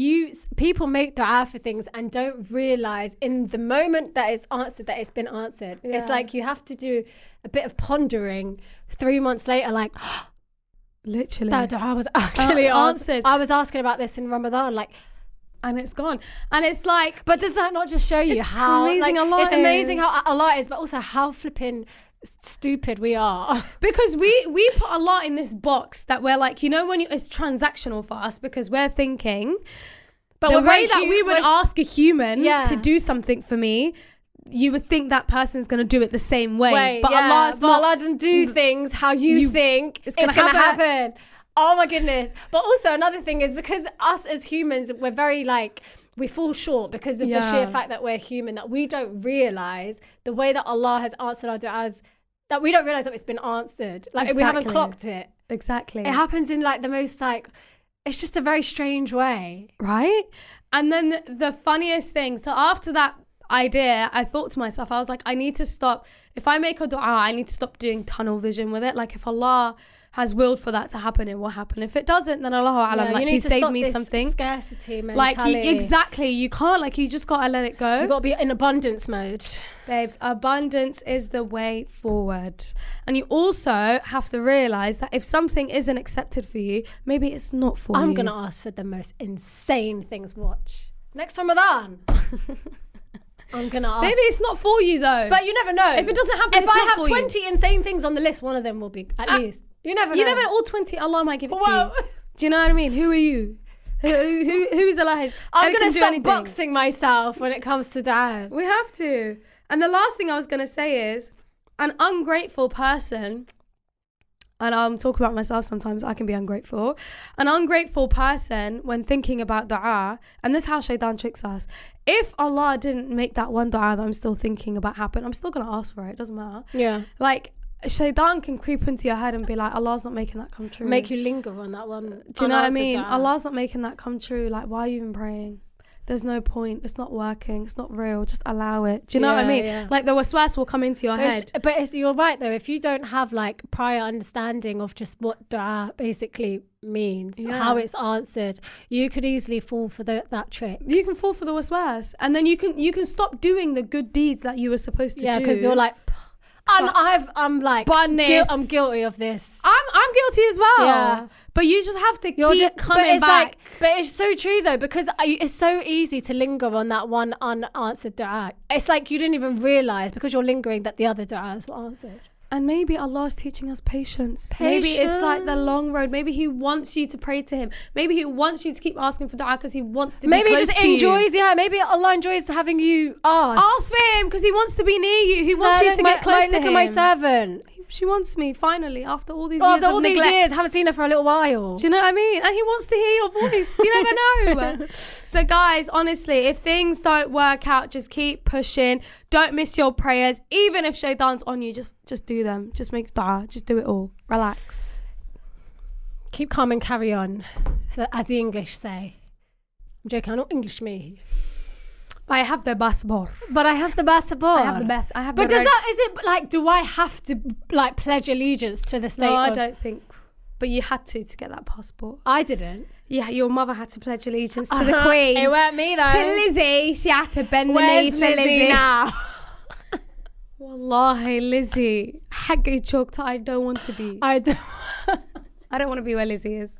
people make dua for things and don't realize in the moment that it's answered that it's been answered. Yeah. It's like you have to do a bit of pondering 3 months later, like, Literally. that dua was actually answered. answered. I was asking about this in Ramadan, like, And it's gone. And it's like, but does that not just show you it's how amazing like, Allah it's amazing is. how Allah is, but also how flipping stupid we are. because we put a lot in this box that we're like, you know, when it's transactional for us because we're thinking, But the we're way very that we would ask a human Yeah. to do something for me, you would think that person's going to do it the same way. Wait, but yeah, Allah's but not. Allah doesn't do things how you think it's it's gonna going to happen. happen. Oh my goodness. But also another thing is because us as humans, we're very like, we fall short because of the sheer fact that we're human, that we don't realize the way that Allah has answered our du'as, that we don't realize that it's been answered. Like we haven't Exactly. clocked it. Exactly. It happens in like the most like, it's just a very strange way. Right? And then the funniest thing, so after that idea, I thought to myself, I was like, I need to stop. If I make a dua, I need to stop doing tunnel vision with it. Like if Allah has willed for that to happen, it will happen. If it doesn't, then Allahu Alam, Yeah, like you he need to saved stop me this something. scarcity Like mentality. exactly, you can't, like you just gotta let it go. You've got to be in abundance mode. Babes, abundance is the way forward. And you also have to realize that if something isn't accepted for you, maybe it's not for you. I'm going to ask for the most insane things. Watch. Next Ramadan. I'm going to ask. Maybe it's not for you though. But you never know. if it doesn't happen, if it's I not have for 20 insane things on the list, one of them will be at least. You never know. You never all 20, Allah might give it to Well, you. Do you know what I mean? Who are you? Who's Allah? I'm going to do stop anything. boxing myself when it comes to du'as. We have to. And the last thing I was going to say is an ungrateful person, and I'm talking about myself sometimes, I can be ungrateful. An ungrateful person, when thinking about dua, and this is how shaitan tricks us. If Allah didn't make that one dua that I'm still thinking about happen, I'm still going to ask for it. It doesn't matter. Yeah. Like, shaitan can creep into your head and be like, Allah's not making that come true. Make you linger on that one. Do you know what I unanswered mean? dua. Allah's not making that come true. Like, why are you even praying? There's no point. It's not working. It's not real. Just allow it. Do you know what I Yeah, mean? yeah. Like, the waswas will come into your head. But you're right though. If you don't have like prior understanding of just what dua basically means, Yeah. how it's answered, you could easily fall for that trick. You can fall for the waswas. And then you can stop doing the good deeds that you were supposed to Yeah, do. because you're like, I'm like, Bunnies. I'm guilty of this. I'm guilty as well. Yeah. But you just have to keep But coming it's back. like, but it's so true though, because it's so easy to linger on that one unanswered dua. It's like you didn't even realize because you're lingering that the other du'as were answered. And maybe Allah is teaching us patience. Maybe it's like the long road. Patience. Maybe He wants you to pray to Him. Maybe He wants you to keep asking for dua because He wants to Maybe be he close just to you. enjoys, yeah. Maybe Allah enjoys having you ask. Ask for Him because He wants to be near you. He wants you to get close to look Him. at my servant. She wants me finally after all these Oh, years after of all these neglect. years, haven't seen her for a little while. Do you know what I mean? And He wants to hear your voice. You never know. So guys, honestly, if things don't work out, just keep pushing. Don't miss your prayers. Even if shaitan's on you, just do them. Just make dua. Just do it all. Relax. Keep calm and carry on, as the English say. I'm joking, I'm not English me. But I have the passport. But I have the passport. I have the best. I have But the is it like, do I have to like pledge allegiance to the state? No, I of- don't think. But you had to get that passport. I didn't. Yeah, your mother had to pledge allegiance to the Queen. It weren't me though. To Lizzie, she had to bend the Where's knee for Lizzie Lizzie. now? Wallahi, Lizzie. Haggy choked. I don't want to be. I don't. I don't want to be where Lizzie is.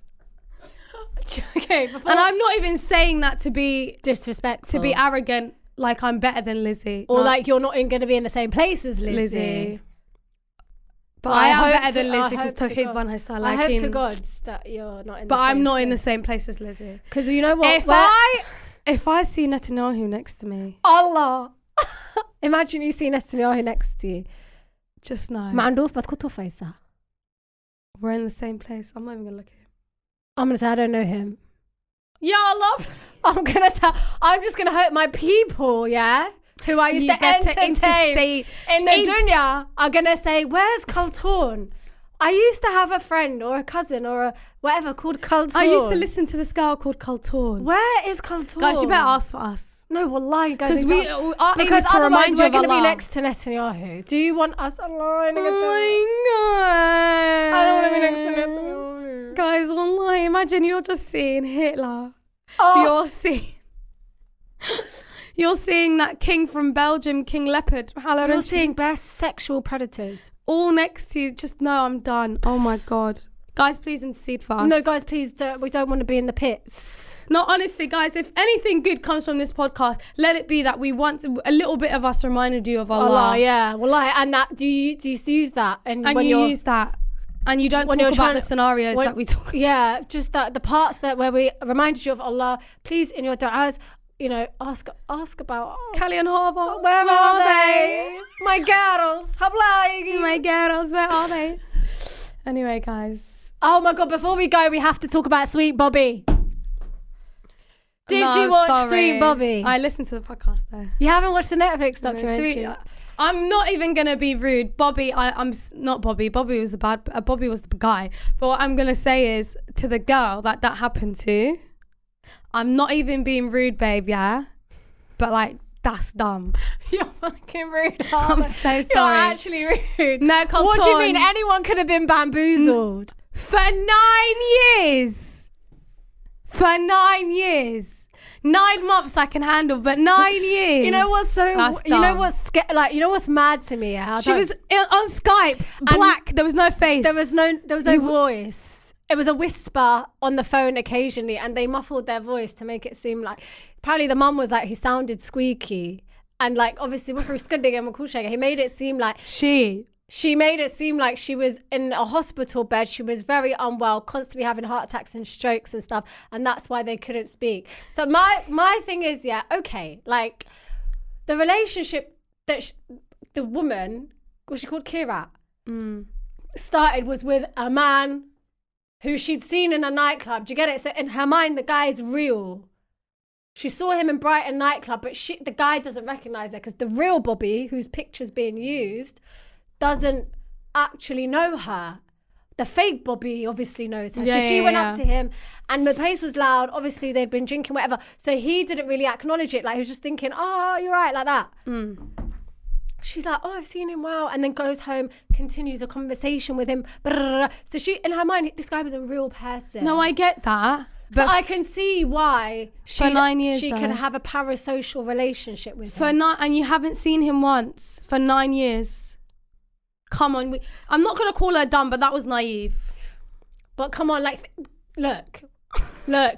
Okay, before And I'm not even saying that to be disrespectful, arrogant, like I'm better than Lizzie. or No, like you're not going to be in the same place as Lizzie. But I am hope better than to- I Lizzie because hope to Tawheed God- Ban Haisa. I hope to God that you're not in. But the same I'm not in the place. same place as Lizzie. Because you know what? If I see Netanyahu next to me, Allah, imagine you see Netanyahu next to you. just know Mandoof بدكم طفيسة. we're in the same place. I'm not even gonna look at him. I'm gonna say I don't know him. Ya Allah. I'm just gonna hurt my people, yeah, who I used You to better entertain in the dunya are gonna say, where's Kaltoon? I used to have a friend or a cousin or a whatever called Kaltoon. I used to listen to this girl called Kaltoon. Where is Kaltoon? Guys, you better ask for us. No, wallahi, guys. Because our aim because is to otherwise remind you we're of going to be Allah. next to Netanyahu. Do you want us aligning? Oh my God. I don't want to be next to Netanyahu. Guys, wallahi, imagine you're just seeing Hitler. Oh. You're seeing that king from Belgium, King Leopard. You're seeing best sexual predators. All next to you. Just no, I'm done. Oh my God. Guys, please intercede for us. No, guys, please, we don't want to be in the pits. No, honestly, guys, if anything good comes from this podcast, let it be that we want a little bit of us reminded you of Allah. Yeah, wallahi. And that, do you use that? And you use that. And you don't talk about the scenarios that we talk about. Yeah, just that the parts that where we reminded you of Allah. Please, in your du'as, ask about Callie and Harvard. Where are they? My girls. My girls, where are they? Anyway, guys. Oh my God, before we go, we have to talk about Sweet Bobby. Did you watch Sweet Bobby? I listened to the podcast though. You haven't watched the Netflix documentary? I'm not even going to be rude. Bobby, I'm not Bobby. Bobby was the guy. But what I'm going to say is to the girl that happened to, I'm not even being rude, babe, yeah? But like, that's dumb. You're fucking rude. I'm so sorry. You're actually rude. No, what do you mean? Anyone could have been bamboozled. For 9 years. For 9 years. 9 months I can handle, but 9 years. You know what's what's mad to me? She was on Skype, black. There was no face. There was no voice. It was a whisper on the phone occasionally, and they muffled their voice to make it seem like. Apparently, the mum was like, he sounded squeaky, and like obviously he made it seem like She made it seem like she was in a hospital bed. She was very unwell, constantly having heart attacks and strokes and stuff. And that's why they couldn't speak. So my thing is, okay, like the relationship that the woman, was she called Kira, started was with a man who she'd seen in a nightclub. Do you get it? So in her mind, the guy is real. She saw him in Brighton nightclub, but the guy doesn't recognize her because the real Bobby, whose picture's being used, doesn't actually know her. The fake Bobby obviously knows her. She went up to him and the place was loud. Obviously they'd been drinking, whatever. So he didn't really acknowledge it. Like he was just thinking, oh, you're right, like that. She's like, oh, I've seen him, wow. And then goes home, continues a conversation with him. So she, in her mind, this guy was a real person. No, I get that. So I can see why for 9 years she can have a parasocial relationship with him. And you haven't seen him once for 9 years. Come on, I'm not going to call her dumb, but that was naive. But come on, like, look,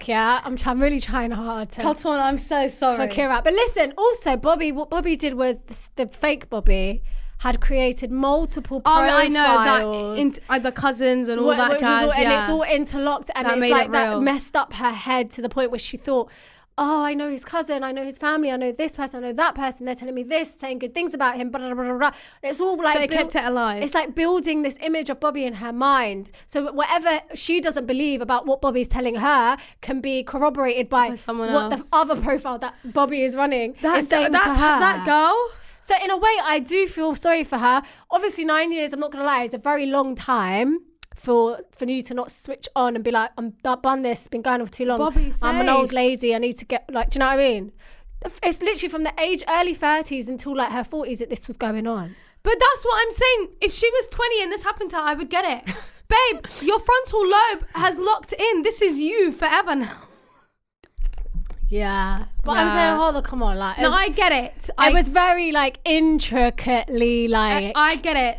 yeah, I'm really trying hard to. Kalton, I'm so sorry. For Kira. But listen, also, what Bobby did was, the fake Bobby had created multiple profiles. I know, that the cousins and all that jazz, and it's all interlocked, and it's like that messed up her head to the point where she thought, oh, I know his cousin, I know his family, I know this person, I know that person, they're telling me this, saying good things about him, blah, blah, blah, blah. It's all like... So it kept it alive. It's like building this image of Bobby in her mind. So whatever she doesn't believe about what Bobby's telling her can be corroborated by someone what else. The other profile that Bobby is running is saying to her. That girl... So in a way, I do feel sorry for her. Obviously, 9 years, I'm not going to lie, is a very long time for you to not switch on and be like, I'm done this, it's been going on for too long. Bobby's I'm an old lady, I need to get, like, do you know what I mean? It's literally from the early 30s until like her 40s that this was going on. But that's what I'm saying. If she was 20 and this happened to her, I would get it. Babe, your frontal lobe has locked in. This is you forever now. Yeah. But I'm saying, hold on, come on. Like, no, I get it. It was very, like, intricately, like... I get it.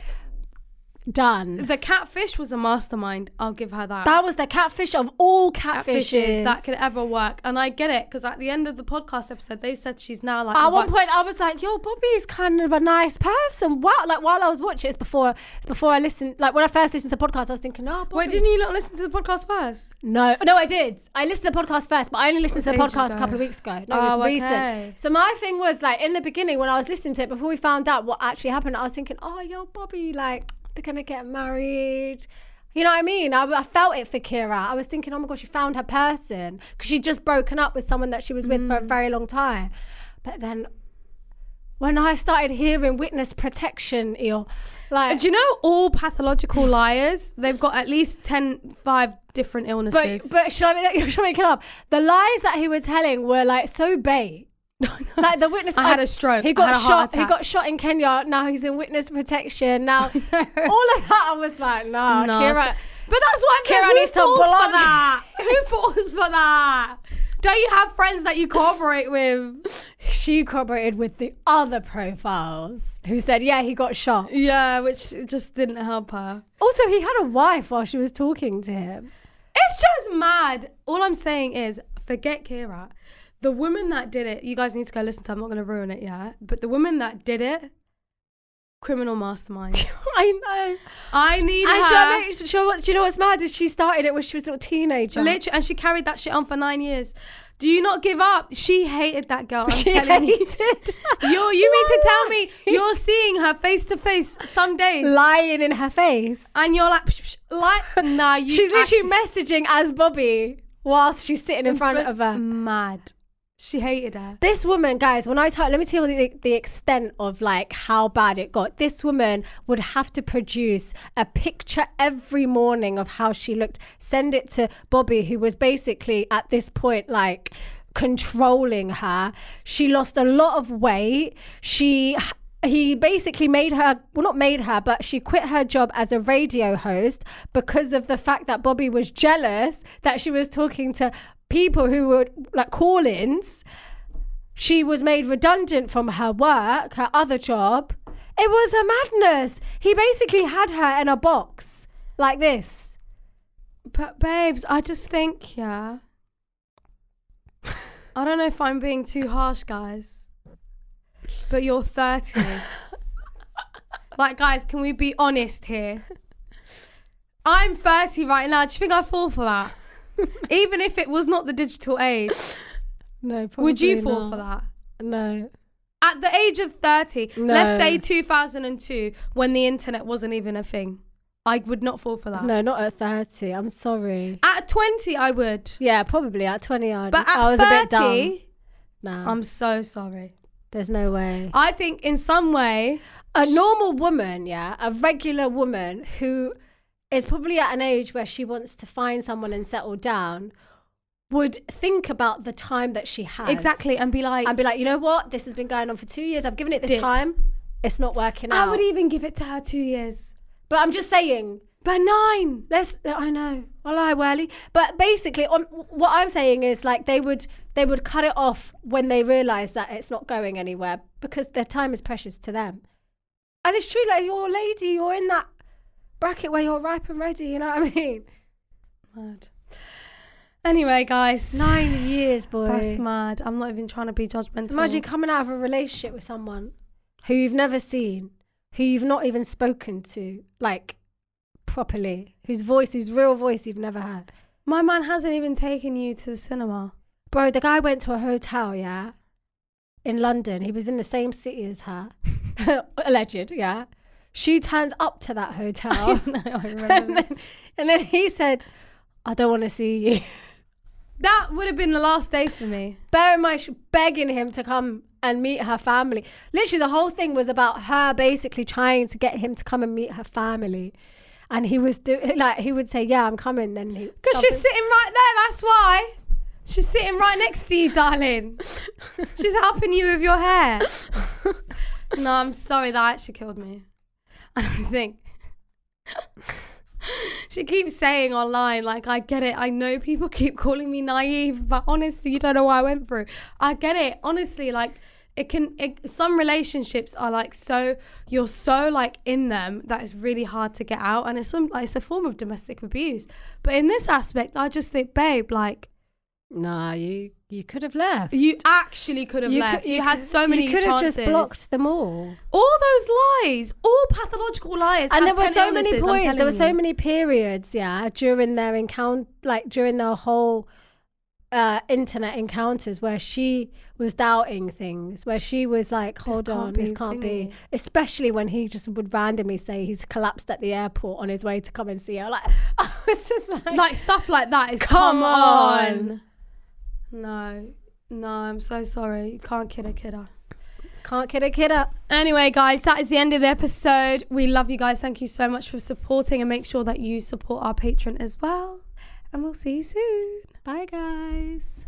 Done. The catfish was a mastermind. I'll give her that. That was the catfish of all catfishes that could ever work. And I get it, because at the end of the podcast episode, they said she's now like... At one point, I was like, yo, Bobby's kind of a nice person. Wow. Like, while I was watching, it's before I listened... Like, when I first listened to the podcast, I was thinking, oh, Bobby... Wait, didn't you not listen to the podcast first? No, I did. I listened to the podcast first, but I only listened to the podcast a couple of weeks ago. No, it was recent. So my thing was, like, in the beginning, when I was listening to it, before we found out what actually happened, I was thinking, oh, yo, Bobby, like... they're gonna get married, you know what I mean? I felt it for Kira. I was thinking, oh my gosh, she found her person, because she'd just broken up with someone that she was with for a very long time. But then when I started hearing witness protection, like, do you know all pathological liars, they've got at least 5 different illnesses. But should I make it up? The lies that he was telling were like so bait. Like the witness, I had a stroke. He I got had a heart shot. He attack. got shot in Kenya. Now he's in witness protection. Now all of that, I was like, nah, No, Kira. But that's why Kira who needs to falls block. for that? Who falls for that? Don't you have friends that you cooperate with? She corroborated with the other profiles who said, yeah, he got shot. Yeah, which just didn't help her. Also, he had a wife while she was talking to him. It's just mad. All I'm saying is, forget Kira. The woman that did it, you guys need to go listen to. I'm not going to ruin it yet. But the woman that did it, criminal mastermind. I know. I need And her. do you know what's mad? Is she started it when she was a little teenager. Literally, and she carried that shit on for 9 years. Do you not give up? She hated that girl. I'm She telling you. hated. You mean to tell me you're seeing her face to face some days, Lying in her face. and you're like, nah, you. She's literally messaging as Bobby whilst she's sitting in front of her. Mad. She hated her. This woman, guys, when let me tell you the extent of like how bad it got. This woman would have to produce a picture every morning of how she looked, send it to Bobby, who was basically at this point like controlling her. She lost a lot of weight. He basically but she quit her job as a radio host because of the fact that Bobby was jealous that she was talking to people who were like call-ins. She was made redundant from her work, her other job. It was a madness. He basically had her in a box like this. But babes, I just think, yeah. I don't know if I'm being too harsh, guys. But you're 30. Like, guys, can we be honest here? I'm 30 right now. Do you think I'd fall for that? Even if it was not the digital age. No, probably Would you not. fall for that? No. At the age of 30, No. let's say 2002, when the internet wasn't even a thing, I would not fall for that. No, not at 30. I'm sorry. At 20, I would. Yeah, probably at 20. But at I was 30, a bit dumb. No, I'm so sorry. there's no way. I think in some way, A normal woman, yeah, a regular woman who is probably at an age where she wants to find someone and settle down, would think about the time that she has. exactly, and be like, You know what? This has been going on for 2 years. I've given it this Dip. time. It's not working out. I would even give it to her 2 years. But I'm just saying, But 9. I know. Well, I whirly. But basically, on what I'm saying is like they would cut it off when they realise that it's not going anywhere because their time is precious to them. And it's true, like you're a lady, you're in that bracket where you're ripe and ready, you know what I mean? Mad. Anyway, guys. 9 years, boy. That's mad. I'm not even trying to be judgmental. Imagine coming out of a relationship with someone who you've never seen, who you've not even spoken to, like, properly, whose real voice you've never heard. My man hasn't even taken you to the cinema. Bro, the guy went to a hotel, yeah, in London. He was in the same city as her. Alleged, yeah. She turns up to that hotel. I remember this. And then he said, I don't want to see you. That would have been the last day for me. Bear in mind, she's begging him to come and meet her family. Literally, the whole thing was about her basically trying to get him to come and meet her family. And he was he would say, yeah, I'm coming. Then Because she's sitting right there, that's why. She's sitting right next to you, darling. She's helping you with your hair. No, I'm sorry, that actually killed me. I think she keeps saying online, like, I get it. I know people keep calling me naive, but honestly, you don't know what I went through. I get it. Honestly, like, some relationships are like you're so like in them that it's really hard to get out, and it's a form of domestic abuse. But in this aspect, I just think, babe, like, nah, you could have left. you actually could have left. You had so many chances. You could have just blocked them all. All those lies, all pathological lies. And there have were 10 so many illnesses, I'm points. There were telling so you. many periods, yeah, during their encounter, like during their whole internet encounters, where she was doubting things, where she was like, "Hold on, this can't be." Especially when he just would randomly say he's collapsed at the airport on his way to come and see her. Like, I was just like stuff like that is come on. No, I'm so sorry. You can't kid a kidder. Can't kid a kidder. Anyway, guys, that is the end of the episode. We love you guys. Thank you so much for supporting, and make sure that you support our Patreon as well. And we'll see you soon. Bye, guys.